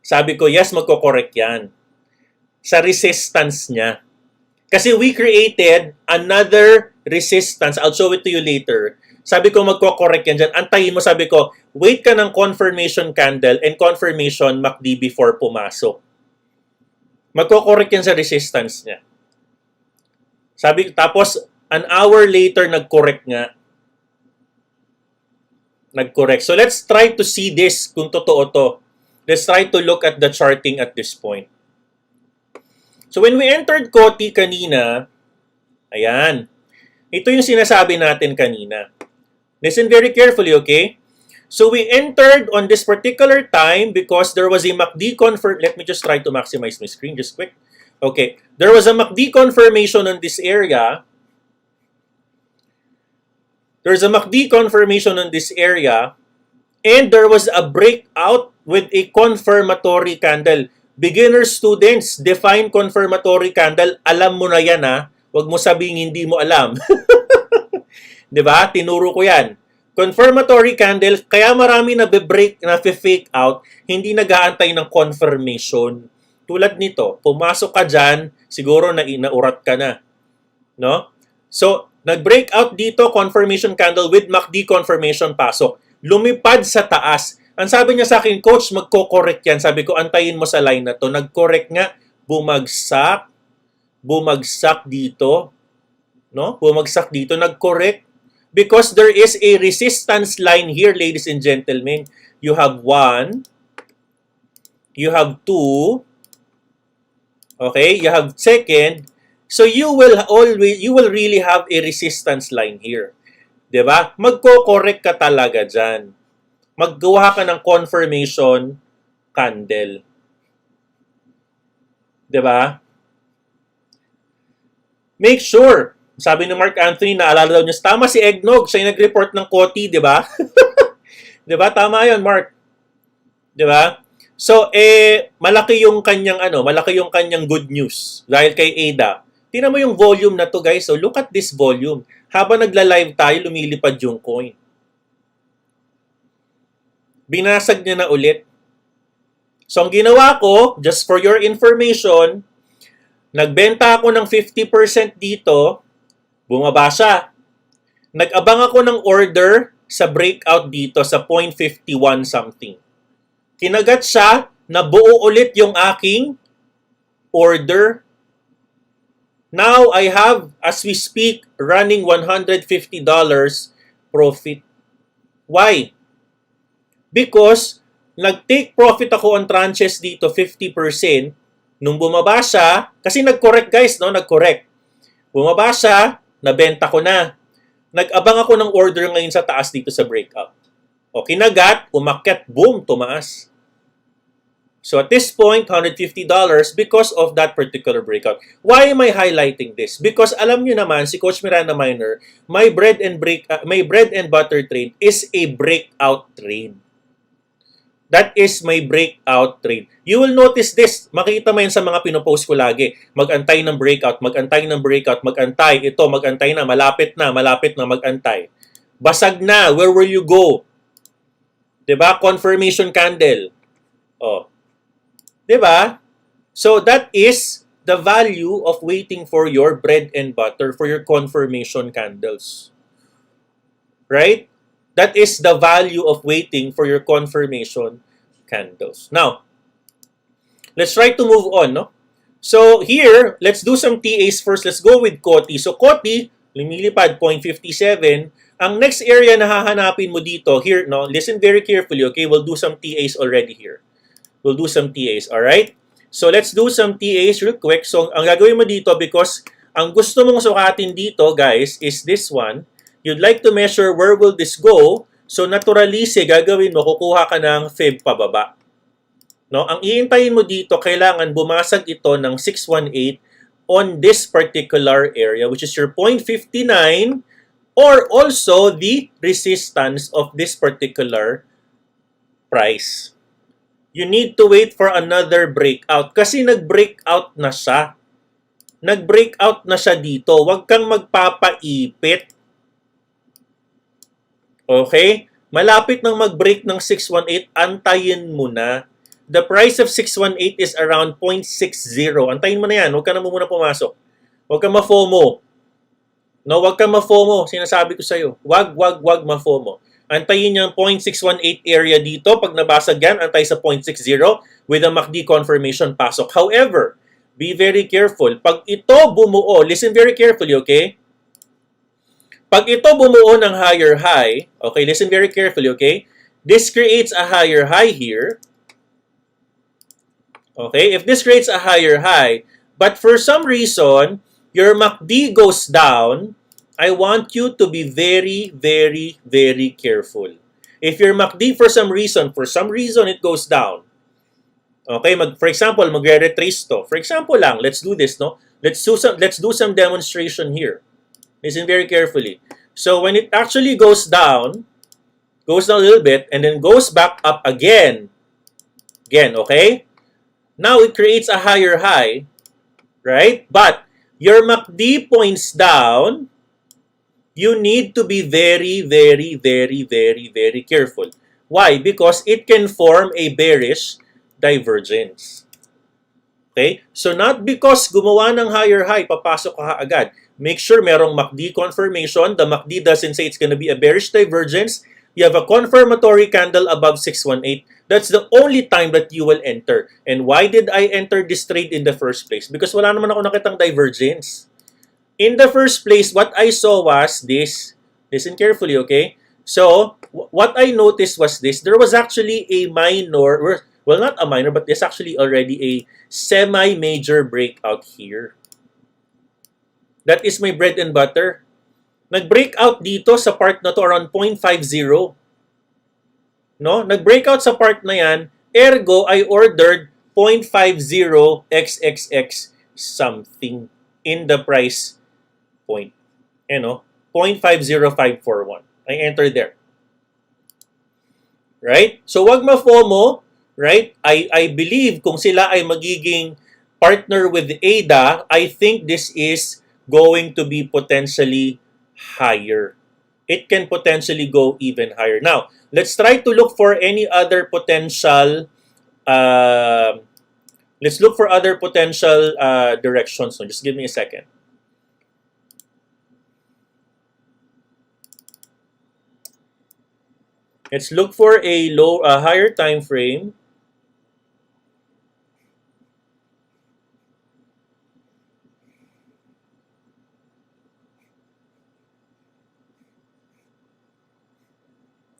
Sabi ko, yes, magko-correct yan. Sa resistance niya. Kasi we created another resistance. I'll show it to you later. Sabi ko, magko-correct yan dyan. Antayin mo, sabi ko, wait ka ng confirmation candle and confirmation MACD before pumasok. Magko-correct yan sa resistance niya. Tapos, an hour later, nag-correct nga. Nag-correct. So, let's try to see this kung totoo to. Let's try to look at the charting at this point. So, when we entered COTI kanina, ayan. Ito yung sinasabi natin kanina. Listen very carefully, okay? So, we entered on this particular time because there was a MACD Let me just try to maximize my screen just quick. Okay. There was a MACD confirmation on this area. There's a MACD confirmation on this area, and there was a breakout with a confirmatory candle. Beginner students, define confirmatory candle. Alam mo na yan, ha? Huwag mo sabihin hindi mo alam. Diba? Tinuro ko yan. Confirmatory candle, kaya marami na fake out, hindi nag-aantay ng confirmation. Tulad nito, pumasok ka dyan, siguro na inaurat ka na. No? So, nag-breakout dito, confirmation candle with MACD confirmation, pasok. Lumipad sa taas. Ang sabi niya sa akin, Coach, magko-correct yan. Sabi ko, antayin mo sa line na to. Nag-correct nga, bumagsak dito. No? Bumagsak dito, nag-correct. Because there is a resistance line here, ladies and gentlemen. You have 1, you have 2, okay, you have second. So you will really have a resistance line here. 'Di ba? Magko-correct ka talaga diyan. Maggawa ka ng confirmation candle. 'Di ba? Make sure. Sabi ni Mark Anthony, naalala daw niya, tama si Eggnog, siya yung nag-report ng COTI, 'di ba? 'Di ba? Tama 'yon, Mark. 'Di ba? So, malaki yung kanyang good news dahil kay Ada. Tingnan mo yung volume na to, guys. So, look at this volume. Habang nagla-live tayo, lumilipad yung coin. Binasag niya na ulit. So, ang ginawa ko, just for your information, nagbenta ako ng 50% dito, bumaba siya. Nag-abang ako ng order sa breakout dito sa 0.51 something. Kinagat siya, nabuo ulit yung aking order. Now, I have, as we speak, running $150 profit. Why? Because, nag-take profit ako on tranches dito, 50%. Nung bumaba siya, kasi nag-correct guys, no? Nag-correct. Bumaba siya, nabenta ko na. Nag-abang ako ng order ngayon sa taas dito sa breakout. O, kinagat, umakyat, boom, tumaas. So at this point, $150 because of that particular breakout. Why am I highlighting this? Because alam niyo naman, si Coach MirandaMiner, my bread and butter trade is a breakout trade. That is my breakout trade. You will notice this. Makita mo yan sa mga pinopost ko lagi. Mag-antay ng breakout, mag-antay ng breakout, mag-antay. Ito, mag-antay na, malapit na, mag-antay. Basag na, where will you go? Diba? Confirmation candle. Oh. Diba? So that is the value of waiting for your bread and butter, for your confirmation candles. Right? That is the value of waiting for your confirmation candles. Now, let's try to move on, no? So here, let's do some TAs first. Let's go with COTI. So COTI, lumilipad 0.57. Ang next area na hahanapin mo dito, here, no? Listen very carefully, okay? We'll do some TAs already here. We'll do some TAs, alright? So let's do some TAs real quick. So ang gagawin mo dito, because ang gusto mong sukatin dito, guys, is this one. You'd like to measure where will this go. So naturally, gagawin mo, kukuha ka ng fib pababa. No? Ang iintayin mo dito, kailangan bumasag ito ng 618 on this particular area, which is your 0.59 or also the resistance of this particular price. You need to wait for another breakout kasi nag-breakout na siya. Nag-breakout na siya dito. Huwag kang magpapaipit. Okay? Malapit nang mag-break ng 618, antayin mo na. The price of 618 is around 0.60. Antayin mo na yan. Huwag ka na muna pumasok. Huwag ka ma-FOMO. No, huwag ka ma-FOMO. Sinasabi ko sa'yo. Huwag ma-FOMO. Antayin yung 0.618 area dito. Pag nabasag yan, antay sa 0.60 with a MACD confirmation pasok. However, be very careful. Pag ito bumuo, listen very carefully, okay? Pag ito bumuo ng higher high, okay, listen very carefully, okay? This creates a higher high here. Okay, if this creates a higher high, but for some reason, your MACD goes down, I want you to be very, very, very careful. If your MACD for some reason it goes down, okay, for example, magre-retrace to. For example lang, let's do this, no? Let's do some demonstration here. Listen very carefully. So when it actually goes down a little bit, and then goes back up again, okay? Now it creates a higher high, right? But your MACD points down, you need to be very, very, very, very, very careful. Why? Because it can form a bearish divergence. Okay? So not because gumawa ng higher high, papasok ka agad. Make sure merong MACD confirmation. The MACD doesn't say it's going to be a bearish divergence. You have a confirmatory candle above 618. That's the only time that you will enter. And why did I enter this trade in the first place? Because wala naman ako nakitang divergence. In the first place, what I saw was this. Listen carefully, okay? So, what I noticed was this. There was actually a minor, well, not a minor, but there's actually already a semi-major breakout here. That is my bread and butter. Nag-breakout dito sa part na to around 0.50. No? Nag-breakout sa part na yan, ergo, I ordered 0.50 XXX something in the price point. You know, 0.50541. I entered there. Right? So, wag ma-FOMO. Right? I believe kung sila ay magiging partner with ADA, I think this is going to be potentially higher. It can potentially go even higher. Now, let's try to look for any other potential directions. So just give me a second. Let's look for a higher time frame.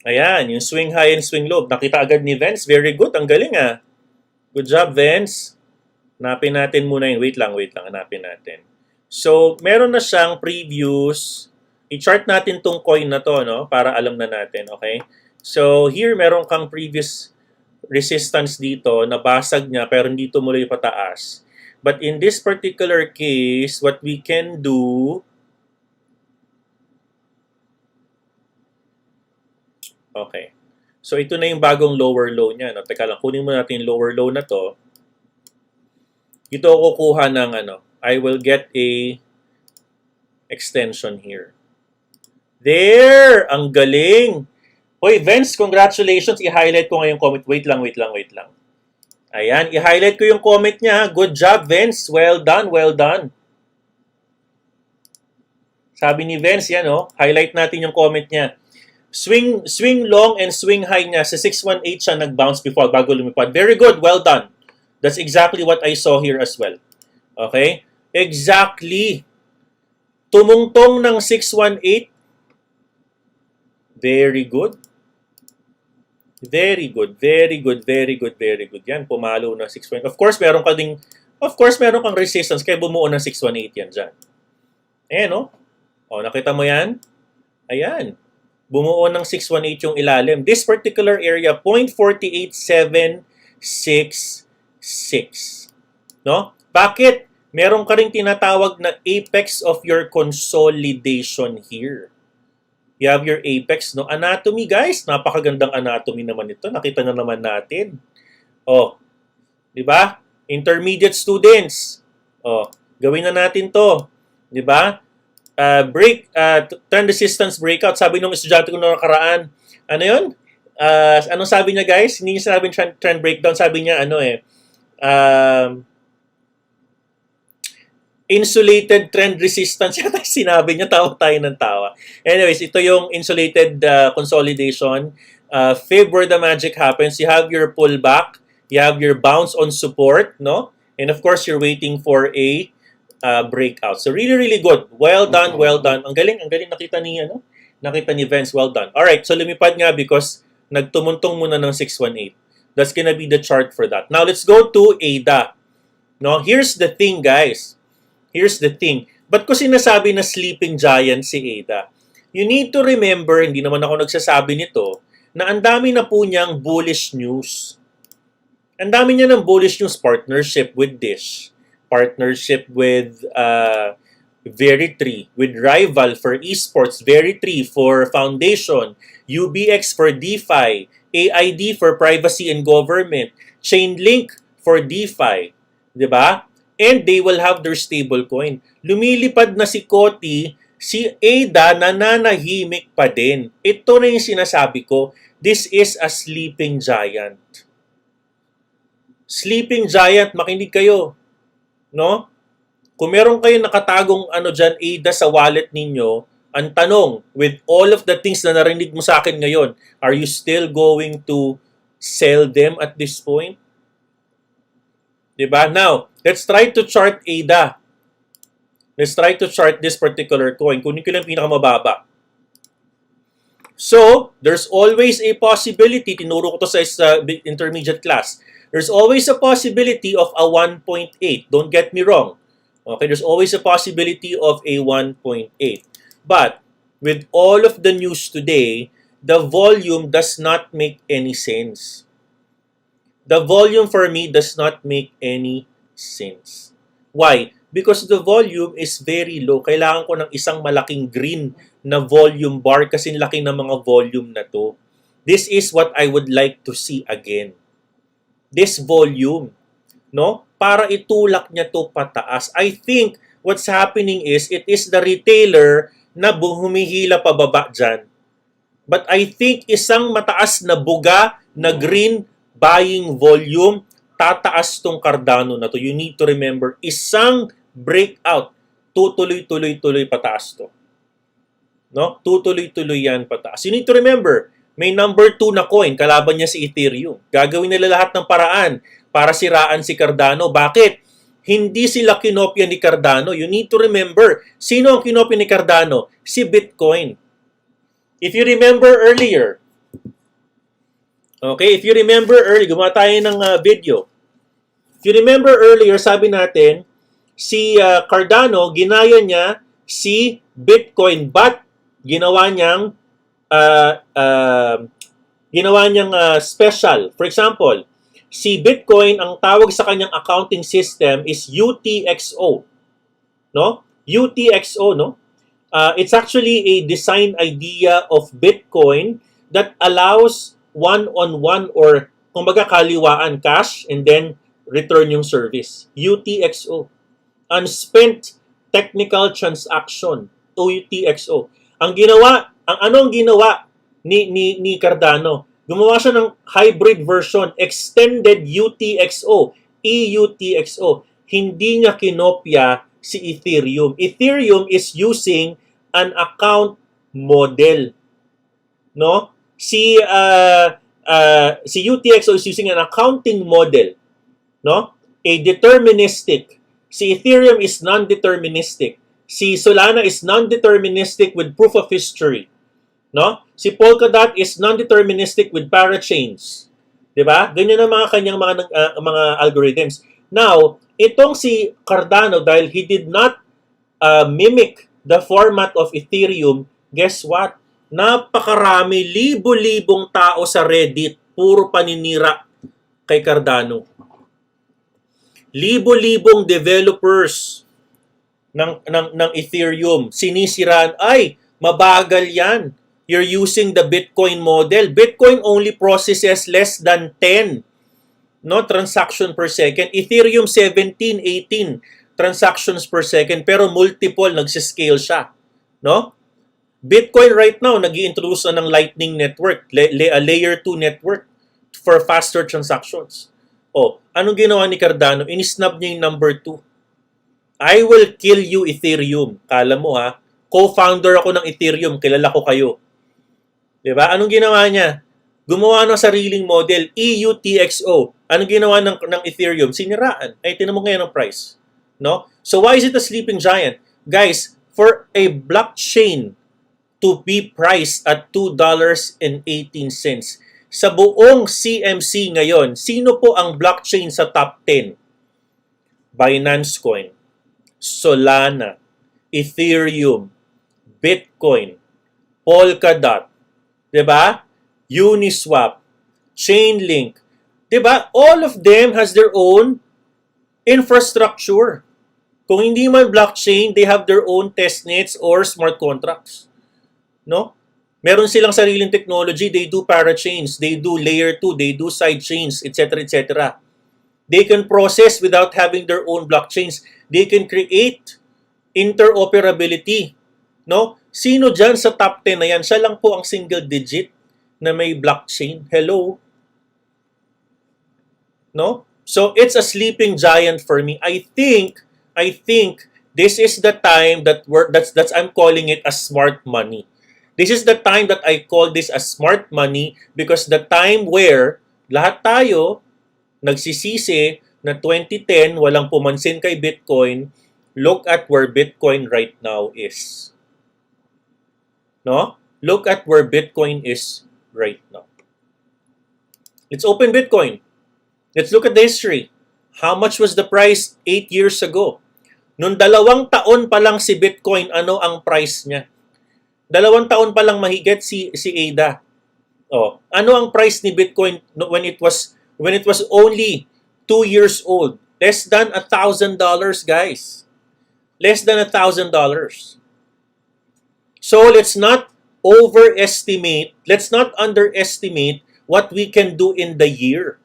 Ayan, yung swing high and swing low. Nakita agad ni Vince. Very good. Ang galing ah. Good job, Vince. Hanapin natin muna yun. Wait lang. Hanapin natin. So, meron na siyang previous. I-chart natin tong coin na to, no? Para alam na natin, okay? So, here meron kang previous resistance dito, nabasag niya pero hindi tumuloy pataas. But in this particular case, what we can do, okay. So ito na yung bagong lower low niya. No? Teka lang, kunin mo natin yung lower low na to. Ito ako kukuha ng ano, I will get a extension here. There! Ang galing! Hoy, Vince, congratulations. I-highlight ko ngayong comment. Wait lang. Ayan, i-highlight ko yung comment niya. Good job, Vince. Well done. Sabi ni Vince, yan oh. Highlight natin yung comment niya. Swing long and swing high niya. Sa 618 siya nag-bounce before bago lumipad. Very good. Well done. That's exactly what I saw here as well. Okay? Exactly. Tumungtong ng 618. Very good. Yan, pumalo ng 618. Of course, meron kang resistance kaya bumuo ng 618 yan dyan. Ayan, no? O, nakita mo yan? Ayan. Bumuo ng 618 yung ilalim. This particular area, 0.48766. No? Bakit? Meron ka rin tinatawag na apex of your consolidation here. You have your apex, no? Anatomy, guys. Napakagandang anatomy naman ito. Nakita na naman natin. Oh, di ba? Intermediate students. Oh, gawin na natin to. Di ba? Trend resistance breakout. Sabi nung estudyante ko na nakaraan. Ano yun? Anong sabi niya, guys? Hindi niya sinabing trend breakdown. Sabi niya, insulated trend resistance. Yata sinabi niya, tawa tayo ng tawa. Anyways, ito yung insulated consolidation. Fib where the magic happens. You have your pullback. You have your bounce on support, no? And of course, you're waiting for a breakout. So really good. Well done. Ang galing nakita ni Vince. Well done. Alright, so lumipad nga because nagtumuntong muna ng 618. That's gonna be the chart for that. Now, let's go to ADA. No, here's the thing, guys. Ba't ko sinasabi na sleeping giant si ADA? You need to remember, hindi naman ako nagsasabi nito, na ang dami na po niyang bullish news. Ang dami niya ng bullish news, partnership with Dish, partnership with Veritri, with Rival for esports, Veritri for foundation, UBX for DeFi, AID for privacy and government, Chainlink for DeFi, di ba? And they will have their stablecoin. Lumilipad na si COTI, si ADA nananahimik pa din. Ito na yung sinasabi ko, this is a sleeping giant. Sleeping giant, makinig kayo. No? Kung meron kayo nakatagong dyan, ADA sa wallet ninyo, ang tanong, with all of the things na narinig mo sa akin ngayon, are you still going to sell them at this point? Diba? Now, let's try to chart ADA. Let's try to chart this particular coin. Kunin ko lang pinakamababa. So, there's always a possibility, tinuro ko to sa intermediate class, there's always a possibility of a 1.8. Don't get me wrong. Okay, there's always a possibility of a 1.8. But, with all of the news today, the volume does not make any sense. The volume for me does not make any sense. Why? Because the volume is very low. Kailangan ko ng isang malaking green na volume bar kasi laki ng mga volume na to. This is what I would like to see again. This volume, no? Para itulak niya to pataas. I think what's happening is it is the retailer na humihila pababa dyan. But I think isang mataas na buga na green buying volume, tataas tong Cardano na to. You need to remember, isang breakout, tutuloy-tuloy pataas to. No? Tutuloy-tuloy yan pataas. You need to remember, may number 2 na coin, kalaban niya si Ethereum. Gagawin nila lahat ng paraan para siraan si Cardano. Bakit? Hindi sila kinopya ni Cardano. You need to remember, sino ang kinopya ni Cardano? Si Bitcoin. If you remember earlier, okay, if you remember earlier, gumawa tayo ng video. If you remember earlier, sabi natin, si Cardano, ginaya niya si Bitcoin, but ginawa niyang Ginawa niyang special. For example, si Bitcoin, ang tawag sa kanyang accounting system is UTXO. No? UTXO, no? It's actually a design idea of Bitcoin that allows one-on-one or kumbaga kaliwaan cash and then return yung service. UTXO. Unspent Technical Transaction. UTXO. Ang ginawa ni Cardano? Gumawa siya ng hybrid version, extended UTXO, EUTXO. Hindi niya kinopya si Ethereum. Ethereum is using an account model, no? Si UTXO is using an accounting model, no? A deterministic. Si Ethereum is non-deterministic. Si Solana is non-deterministic with proof of history, no? Si Polkadot is non-deterministic with parachains. 'Di ba? Ganyan ang mga kanyang mga algorithms. Now, itong si Cardano, dahil he did not mimic the format of Ethereum, guess what? Napakarami, libo-libong tao sa Reddit, puro paninira kay Cardano. Libo-libong developers ng Ethereum sinisiraan, ay, mabagal yan. You're using the Bitcoin model. Bitcoin only processes less than 10 transaction per second. Ethereum 17, 18 transactions per second, pero multiple, nagsiscale siya. No? Bitcoin right now, nag-i-introduce ng Lightning Network, a layer 2 network for faster transactions. Anong ginawa ni Cardano? In-snub niya yung number 2. I will kill you, Ethereum. Kala mo ha, co-founder ako ng Ethereum, kilala ko kayo. Diba? Anong ginawa niya? Gumawa ng sariling model, EUTXO. Anong ginawa ng Ethereum? Siniraan. Ay, tinan mo ngayon ang price. No? So why is it a sleeping giant? Guys, for a blockchain to be priced at $2.18, sa buong CMC ngayon, sino po ang blockchain sa top 10? Binance Coin, Solana, Ethereum, Bitcoin, Polkadot, 'di ba? Uniswap, Chainlink, 'di ba? All of them has their own infrastructure. Kung hindi man blockchain, they have their own testnets or smart contracts. No? Meron silang sariling technology, they do parachains, they do layer 2, they do side chains, etc., etc. They can process without having their own blockchains. They can create interoperability. No? Sino dyan sa top 10 na yan? Siya lang po ang single digit na may blockchain. Hello? No? So it's a sleeping giant for me. I think this is the time that's I'm calling it a smart money. This is the time that I call this a smart money, because the time where lahat tayo nagsisisi na 2010 walang pumansin kay Bitcoin, look at where Bitcoin right now is. No? Look at where Bitcoin is right now. Let's open Bitcoin. Let's look at the history. How much was the price 8 years ago? Noong 2 taon pa lang si Bitcoin, ano ang price niya? 2 taon pa lang mahigit si ADA. Ano ang price ni Bitcoin when it was only 2 years old? Less than $1,000, guys. Less than $1,000. So let's not underestimate what we can do in the year.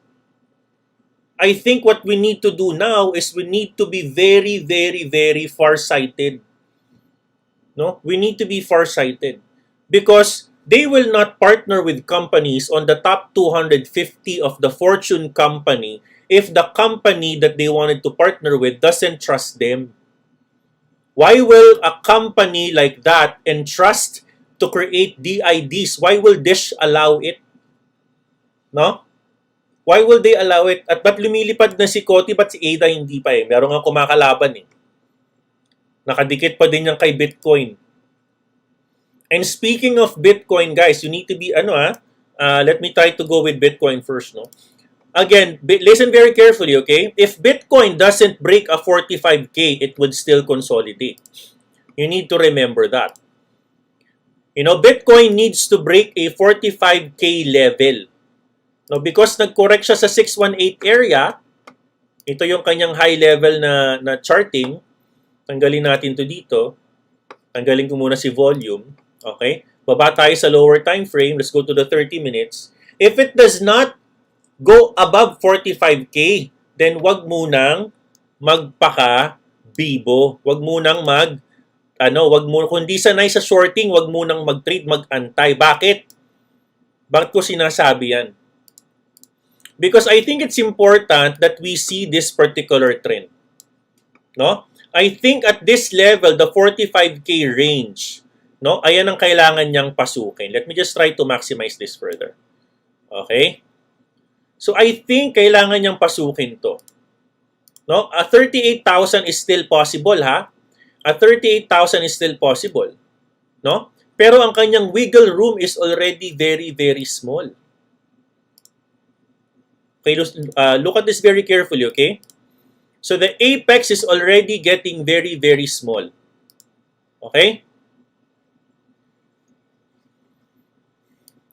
I think what we need to do now is we need to be very, very, very far-sighted. No? We need to be far-sighted, because they will not partner with companies on the top 250 of the Fortune company if the company that they wanted to partner with doesn't trust them. Why will a company like that entrust to create DIDs? Why will Dish allow it? No? Why will they allow it? At ba't lumilipad na si COTI, ba't si ADA hindi pa eh? Meron nga kumakalaban eh. Nakadikit pa din yan kay Bitcoin. And speaking of Bitcoin, guys, you need to be, let me try to go with Bitcoin first, no? Again, listen very carefully, okay? If Bitcoin doesn't break a 45K, it would still consolidate. You need to remember that. Bitcoin needs to break a 45K level. No, because nag-correct siya sa 618 area, ito yung kanyang high level na charting. Tanggalin natin to dito. Tanggalin ko muna si volume. Okay? Baba tayo sa lower time frame. Let's go to the 30 minutes. If it does not go above 45K, then wag munang magpaka-bibo. Wag munang wag mo, kung di sanay sa shorting, wag munang mag-trade, mag-antay. Bakit? Bakit ko sinasabi yan? Because I think it's important that we see this particular trend. No? I think at this level, the 45K range, no, ayan ang kailangan niyang pasukin. Let me just try to maximize this further. Okay? So I think kailangan niyang pasukin to. No? A 38,000 is still possible, ha? A 38,000 is still possible. No? Pero ang kanyang wiggle room is already very, very small. Okay, look at this very carefully, okay? So the apex is already getting very, very small. Okay?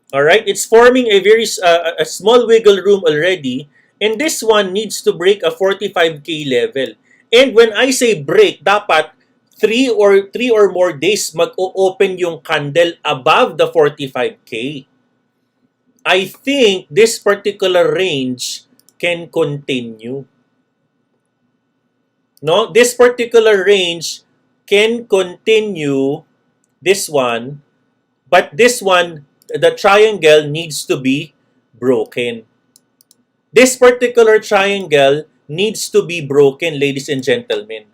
All right, it's forming a very a small wiggle room already, and this one needs to break a 45K level. And when I say break, dapat 3 or more days mag-o-open yung candle above the 45K. I think this particular range can continue. No, this particular range can continue this one, but this one, the triangle needs to be broken. This particular triangle needs to be broken, ladies and gentlemen.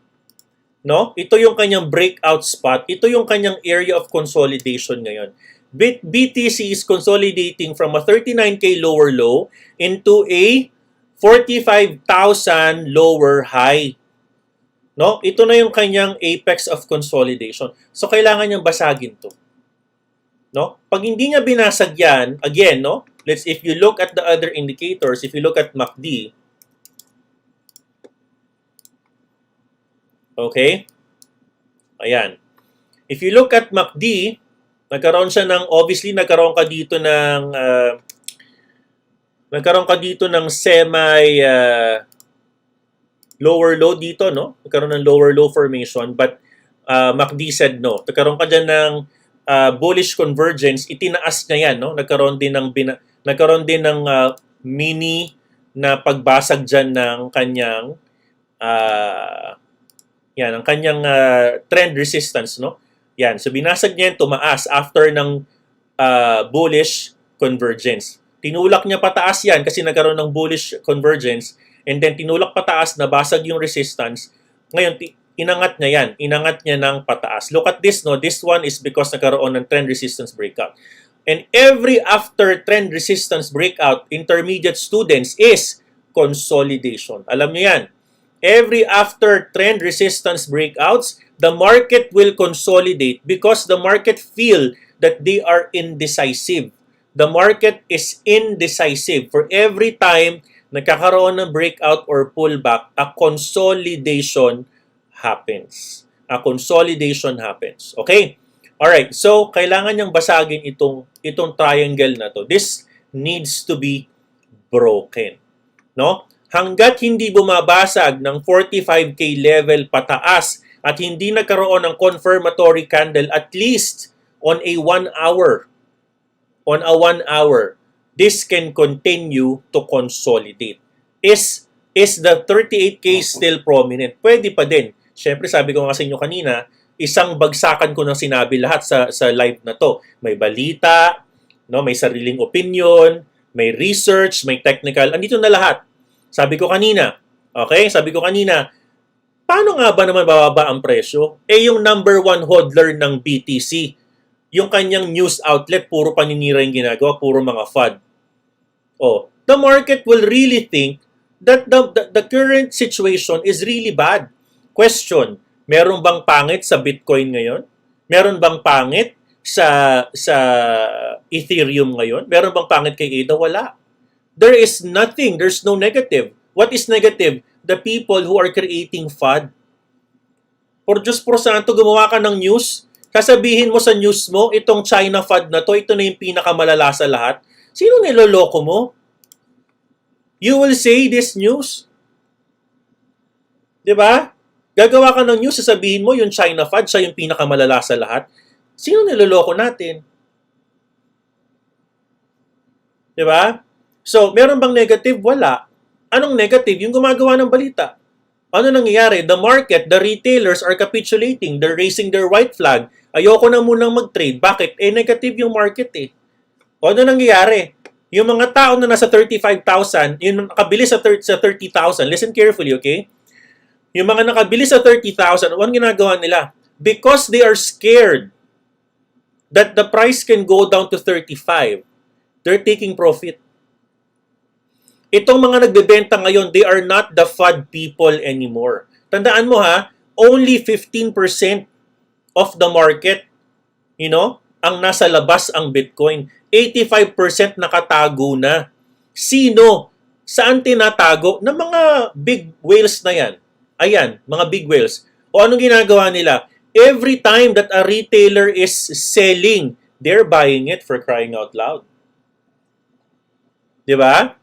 No? Ito yung kanyang breakout spot. Ito yung kanyang area of consolidation ngayon. BTC is consolidating from a 39K lower low into a 45,000 lower high. No? Ito na yung kanyang apex of consolidation. So, kailangan niyang basagin to. No? Pag hindi niya binasag yan, again, no? If you look at the other indicators, if you look at MACD, okay? Ayan. If you look at MACD, obviously, nagkaroon ka dito ng semi lower low dito, no? Nagkaroon ng lower low formation, but MACD said no. Nagkaroon ka dyan ng bullish convergence, itinaas niya yan, no? Nagkaroon din ng mini na pagbasag dyan ng kanyang ang kanyang trend resistance, no? Yan, so binasag niya yan, tumaas after ng bullish convergence. Tinulak niya pataas yan kasi nagkaroon ng bullish convergence, and then tinulak pataas, nabasag yung resistance. Ngayon, inangat niya yan. Inangat niya ng pataas. Look at this, no? This one is because nagkaroon ng trend resistance breakout. And every after trend resistance breakout, intermediate students is consolidation. Alam niyo yan. Every after trend resistance breakouts, the market will consolidate because the market feel that they are indecisive. The market is indecisive. For every time nagkakaroon ng breakout or pullback, a consolidation happens. A consolidation happens. Okay? Alright, so kailangan niyang basagin itong triangle na to. This needs to be broken. No? Hanggat hindi bumabasag ng 45K level pataas at hindi nagkaroon ng confirmatory candle at least on a 1 hour, this can continue to consolidate. Is the 38K still prominent? Pwede pa din. Siyempre, sabi ko nga sa inyo kanina, isang bagsakan ko nang sinabi lahat sa live na to. May balita, no, may sariling opinion, may research, may technical, andito na lahat. Sabi ko kanina, paano nga ba naman bababa ang presyo? Yung number 1 hodler ng BTC, yung kanyang news outlet, puro paninira yung ginagawa, puro mga FUD. The market will really think that the current situation is really bad. Question, meron bang pangit sa Bitcoin ngayon? Meron bang pangit sa Ethereum ngayon? Meron bang pangit kay ADA? Wala. There is nothing. There's no negative. What is negative? The people who are creating FUD. Por Diyos por Santo, gumawa ka ng news, Sasabihin mo sa news mo, itong China FUD na to, ito na yung pinakamalala sa lahat. Sino niloloko mo? You will say this news? Diba? Gagawa ka ng news, sasabihin mo yung China FUD, siya yung pinakamalala sa lahat. Sino niloloko natin? Diba? So, meron bang negative? Wala. Anong negative? Yung gumagawa ng balita. Ano nangyayari? The market, the retailers are capitulating. They're raising their white flag. Ayoko na munang mag-trade. Bakit? Negative yung market eh. O ano nangyayari? Yung mga tao na nasa 35,000, yung nakabili sa 30,000, listen carefully, okay? Yung mga nakabili sa 30,000, ano ginagawa nila? Because they are scared that the price can go down to 35, they're taking profit. Itong mga nagbebenta ngayon, they are not the FUD people anymore. Tandaan mo ha, only 15% of the market, ang nasa labas ang Bitcoin. 85% nakatago na. Sino? Saan tinatago? Ng mga big whales na yan. Ayan, mga big whales. O anong ginagawa nila? Every time that a retailer is selling, they're buying it, for crying out loud. Diba?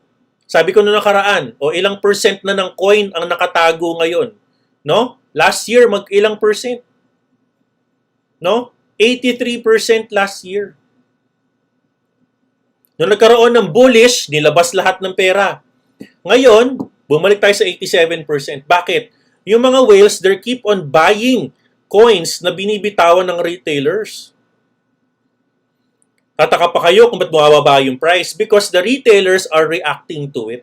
Sabi ko na nakaraan, ilang percent na ng coin ang nakatago ngayon. No? Last year, ilang percent? No? 83% last year. Nung nagkaroon ng bullish, nilabas lahat ng pera. Ngayon, bumalik tayo sa 87%. Bakit? Yung mga whales, they keep on buying coins na binibitawan ng retailers. Tataka pa kayo kung ba't bumababa yung price? Because the retailers are reacting to it.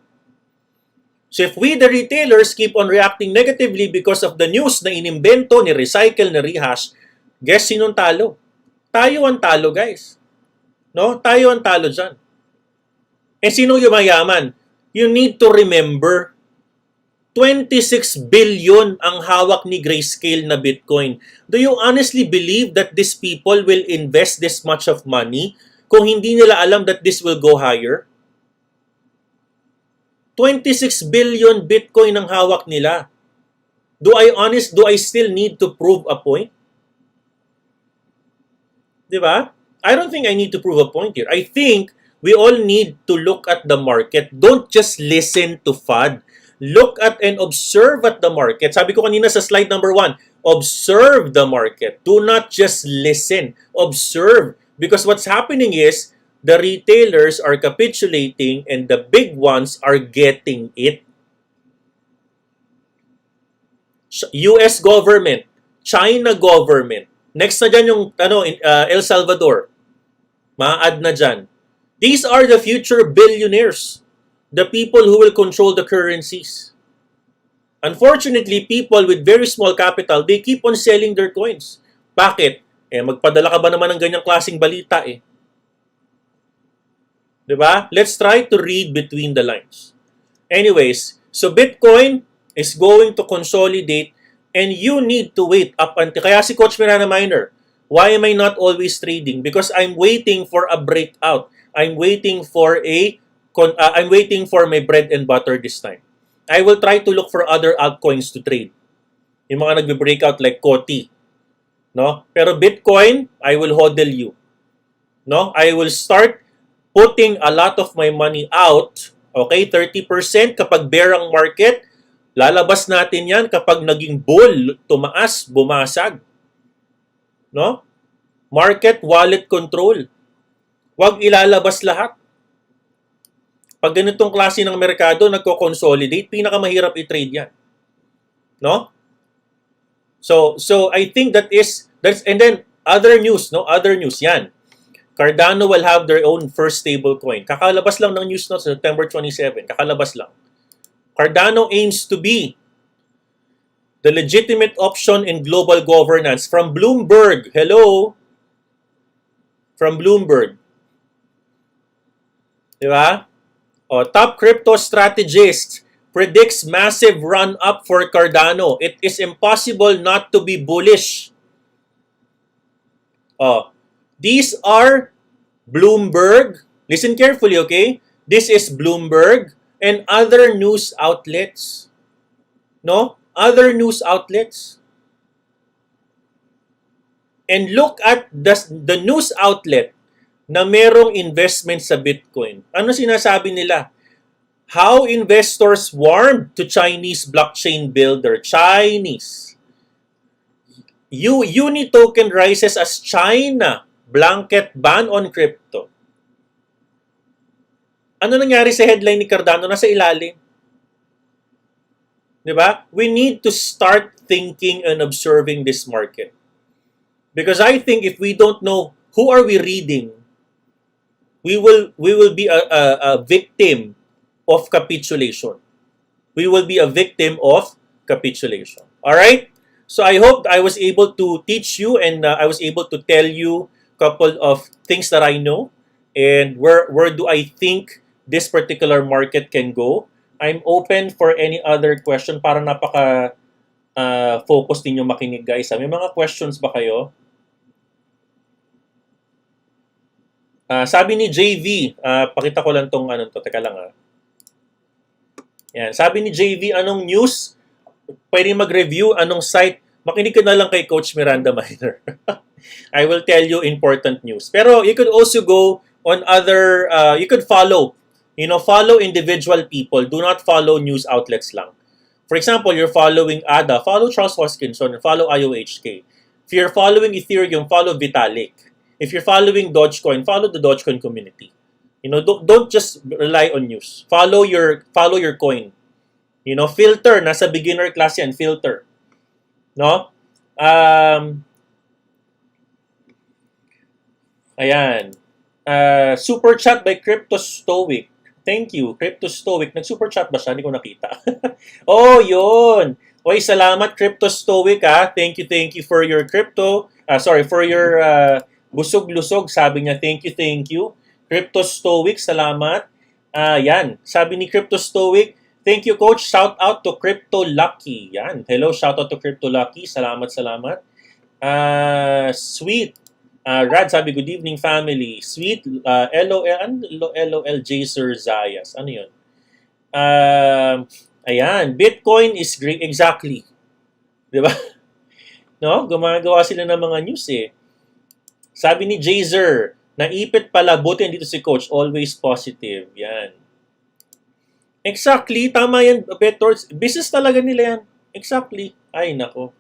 So if we, the retailers, keep on reacting negatively because of the news na inimbento, ni-recycle, ni-rehash, guess sinong talo? Tayo ang talo, guys. No? Tayo ang talo dyan. Sinong yumayaman? You need to remember, 26 billion ang hawak ni Grayscale na Bitcoin. Do you honestly believe that these people will invest this much of money kung hindi nila alam that this will go higher? 26 billion Bitcoin ang hawak nila. Do I still need to prove a point? Diba? I don't think I need to prove a point here. I think we all need to look at the market. Don't just listen to FUD. Look at and observe at the market. Sabi ko kanina sa slide number 1, observe the market. Do not just listen. Observe. Because what's happening is, the retailers are capitulating and the big ones are getting it. US government, China government, next na dyan yung El Salvador, ma-add na dyan. These are the future billionaires. The people who will control the currencies. Unfortunately, people with very small capital, they keep on selling their coins. Bakit? Magpadala ka ba naman ng ganyang klaseng balita eh? Diba? Let's try to read between the lines. Anyways, so Bitcoin is going to consolidate and you need to wait up until... Kaya si Coach MirandaMiner, why am I not always trading? Because I'm waiting for a breakout. I'm waiting for my bread and butter this time. I will try to look for other altcoins to trade. Yung mga nagbe-breakout like COTI. No? Pero Bitcoin, I will hodl you. No? I will start putting a lot of my money out. Okay? 30% kapag bear ang market. Lalabas natin yan kapag naging bull, tumaas, bumasag. No? Market wallet control. Huwag ilalabas lahat. Pag ganitong klase ng merkado nagko-consolidate, pinakamahirap i-trade yan. No? So I think that's and then other news, yan. Cardano will have their own first stablecoin. Kakalabas lang ng news sa September 27, kakalabas lang. Cardano aims to be the legitimate option in global governance from Bloomberg. Hello. From Bloomberg. Diba? Top crypto strategist predicts massive run-up for Cardano. It is impossible not to be bullish. These are Bloomberg. Listen carefully, okay? This is Bloomberg and other news outlets. No? Other news outlets. and look at the news outlet na merong investment sa Bitcoin. Ano sinasabi nila? How investors warmed to Chinese blockchain builder. Chinese. Uni token rises as China blanket ban on crypto. Ano nangyari sa headline ni Cardano? Nasa ilalim. Diba? We need to start thinking and observing this market. Because I think if we don't know who are we reading, we will be a victim of capitulation. We will be a victim of capitulation. All right? So I hope I was able to teach you and I was able to tell you a couple of things that I know and where do I think this particular market can go. I'm open for any other question. Parang napaka focus ninyo makinig, guys. May mga questions ba kayo? Sabi ni JV, pakita ko lang tong ano to. Teka lang Yan. Sabi ni JV, anong news? Pwede mag-review, anong site? Makinig ka na lang kay Coach MirandaMiner. I will tell you important news. Pero you could also go on other, you could follow. Follow individual people. Do not follow news outlets lang. For example, you're following ADA, follow Charles Hoskinson, follow IOHK. If you're following Ethereum, follow Vitalik. If you're following Dogecoin, follow the Dogecoin community. Don't just rely on news. Follow your coin. Filter. Nasa beginner class yan. Filter. No? Ayan. Super chat by Crypto Stoic. Thank you. Crypto Stoic. Nag-super chat ba siya? Hindi ko nakita. Oh, yun. Oy, salamat Crypto Stoic Thank you for your crypto. For your busog-lusog. Sabi niya, thank you. Crypto Stoic, salamat. Yan. Sabi ni Crypto Stoic, thank you, Coach. Shout out to Crypto Lucky. Yan. Hello, shout out to Crypto Lucky. Salamat. Sweet. Rad, sabi, good evening, family. Sweet. LOL, Jaser Zayas. Ano yun? Ayan. Bitcoin is great. Exactly. Diba? No? Gumagawa sila ng mga news Sabi ni Jaser, naipit pala, buti dito si Coach, always positive. Yan. Exactly, tama yan, Betors. Business talaga nila yan. Exactly. Ay, nako.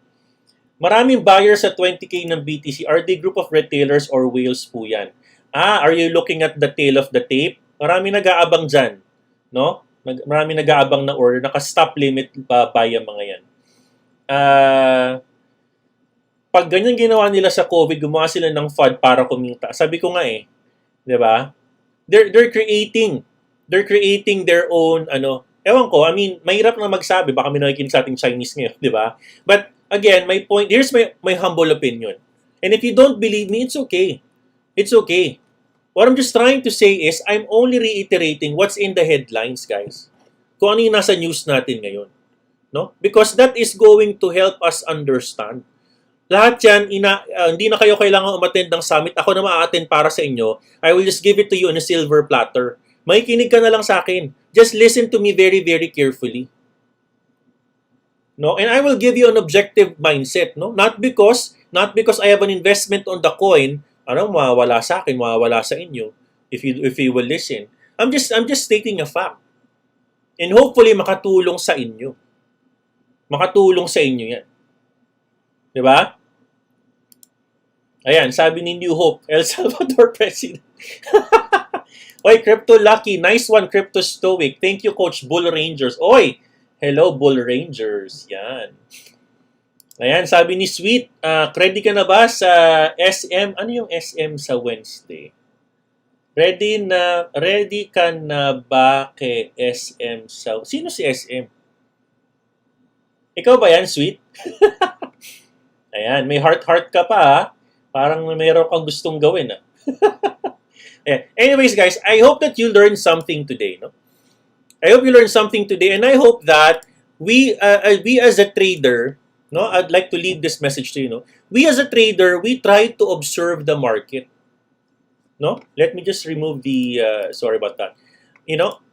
Maraming buyers sa 20K ng BTC. Are they group of retailers or whales po yan? Are you looking at the tail of the tape? Maraming nag-aabang dyan. No? Maraming nag-aabang na order. Naka-stop limit buy ang mga yan. Pag ganyan ginawa nila sa COVID, gumawa sila ng FUD para kumita. Sabi ko nga 'di ba? They're creating their own ewan ko, I mean, mahirap na magsabi, baka may nakikinig sa ating Chinese ngayon, 'di ba? But again, here's my humble opinion. And if you don't believe me, it's okay. It's okay. What I'm just trying to say is I'm only reiterating what's in the headlines, guys. Kung ano yung nasa news natin ngayon, no? Because that is going to help us understand. Lahat yan, hindi na kayo kailangan umattend ng summit. Ako na ma-attend para sa inyo. I will just give it to you on a silver platter. Makikinig ka na lang sa akin. Just listen to me very, very carefully. No? And I will give you an objective mindset. No? Not because I have an investment on the coin, mawawala sa akin, mawawala sa inyo, if you will listen. I'm just stating a fact. And hopefully, makatulong sa inyo. Makatulong sa inyo yan. Diba? Ayan, sabi ni New Hope, El Salvador President. Oy, Crypto Lucky. Nice one, Crypto Stoic. Thank you, Coach Bull Rangers. Oy, hello, Bull Rangers. Yan. Ayan, sabi ni Sweet, ready ka na ba sa SM? Ano yung SM sa Wednesday? Ready ka na ba kay SM sa... Sino si SM? Ikaw ba yan, Sweet? Ayan, may heart-heart ka pa Parang mayroon kang gustong gawin Yeah. Anyways, guys, I hope that you learned something today. No? I hope you learned something today, and I hope that we as a trader, I'd like to leave this message to you. We as a trader, we try to observe the market. Let me just remove the. Sorry about that.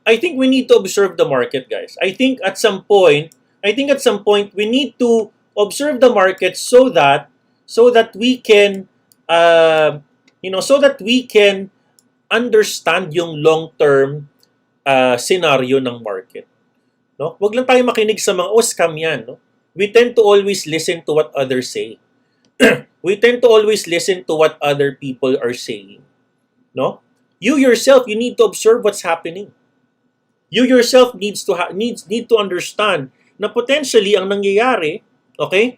I think we need to observe the market, guys. I think at some point we need to observe the market so that so that we can, so that we can understand yung long-term scenario ng market. No? Huwag lang tayo makinig sa mga, scam yan. No? We tend to always listen to what others say. We tend to always listen to what other people are saying. No? You yourself, you need to observe what's happening. You yourself need to understand na potentially ang nangyayari, okay?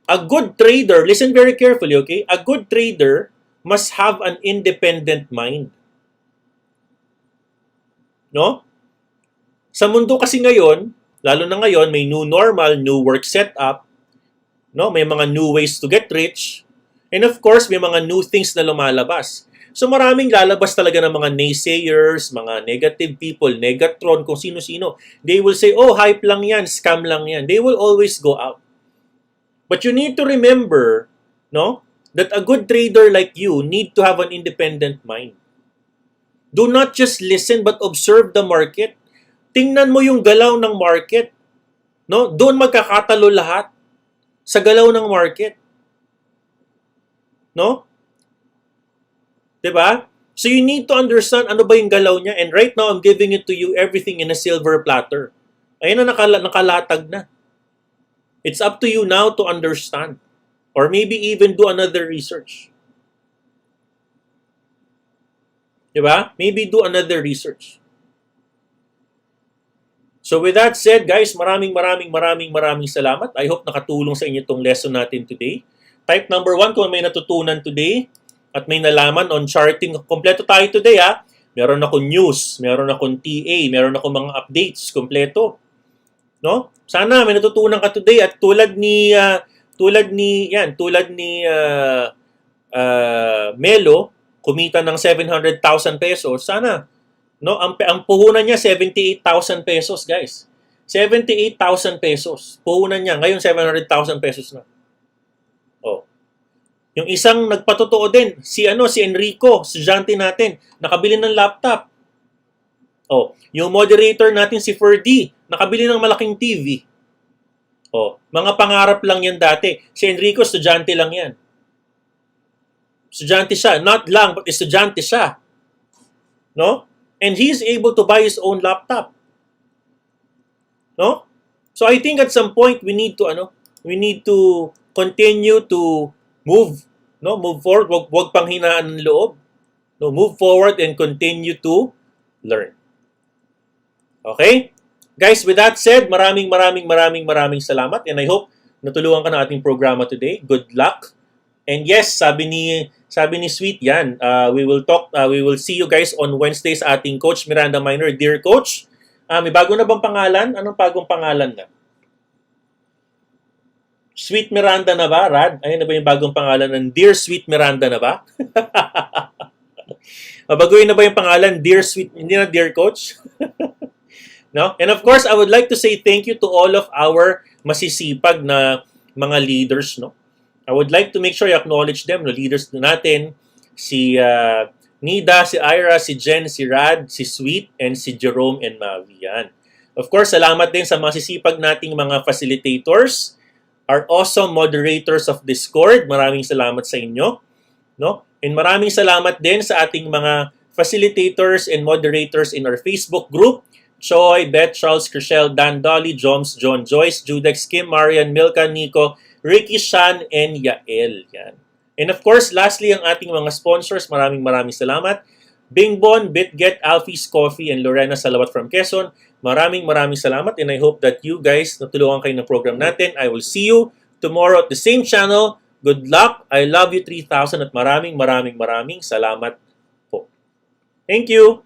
A good trader, listen very carefully, okay? A good trader must have an independent mind. No? Sa mundo kasi ngayon, lalo na ngayon, may new normal, new work setup, no? May mga new ways to get rich, and of course, may mga new things na lumalabas. So maraming lalabas talaga ng mga naysayers, mga negative people, negatron, kung sino-sino. They will say, oh, hype lang yan, scam lang yan. They will always go out. But you need to remember, no, that a good trader like you need to have an independent mind. Do not just listen but observe the market. Tingnan mo yung galaw ng market. No? Doon magkakatalo lahat sa galaw ng market. No? 'Di ba? So you need to understand ano ba yung galaw niya, and right now I'm giving it to you everything in a silver platter. Ayun na nakalatag na. It's up to you now to understand or maybe even do another research. 'Di ba? Maybe do another research. So with that said, guys, maraming salamat. I hope nakatulong sa inyo itong lesson natin today. Type number 1 kung may natutunan today at may nalaman on charting. Kompleto tayo today, ha? Meron akong news, meron akong TA, meron akong mga updates, kompleto. No? Sana may natutunan ka today at tulad ni Melo, kumita ng 700,000 pesos. Sana, no? Ang puhunan niya 78,000 pesos, guys. 78,000 pesos. Puhunan niya ngayon 700,000 pesos na. Oh. Yung isang nagpatotoo din, si Enrico, estudyante natin, nakabili ng laptop. Oh, yung moderator natin si Ferdy, nakabili ng malaking TV. Oh, mga pangarap lang yan dati. Si Enrico, estudyante lang yan. Estudyante siya, not lang, but estudyante siya. No? And he's able to buy his own laptop. No? So I think at some point we need to continue to move forward, wag panghinaan ng loob. No, move forward and continue to learn. Okay? Guys, with that said, maraming salamat, and I hope natulungan ka ng ating programa today. Good luck. And yes, sabi ni Sweet yan, we will see you guys on Wednesday sa ating Coach MirandaMiner. Dear Coach, may bago na bang pangalan? Anong bagong pangalan na? Sweet Miranda na ba, Rad? Ayun na ba yung bagong pangalan ng Dear Sweet Miranda na ba? Baguhin na ba yung pangalan? Dear Sweet, hindi na Dear Coach? No? And of course, I would like to say thank you to all of our masisipag na mga leaders. No? I would like to make sure you acknowledge them. No? Leaders natin, si Nida, si Ira, si Jen, si Rad, si Sweet, and si Jerome and Mavi. Yan. Of course, salamat din sa masisipag nating mga facilitators, our awesome moderators of Discord. Maraming salamat sa inyo. No? And maraming salamat din sa ating mga facilitators and moderators in our Facebook group. Choi, Beth, Charles, Chriselle, Dan, Dolly, Joms, John, Joyce, Judex, Kim, Marian, Milka, Nico, Ricky, Shan, and Yael. Yan. And of course, lastly, ang ating mga sponsors. Maraming salamat. BingBon, BitGet, Alfie's Coffee, and Lorena Salawat from Quezon. Maraming salamat, and I hope that you guys natulungan kayo ng program natin. I will see you tomorrow at the same channel. Good luck. I love you 3,000 at maraming salamat po. Thank you.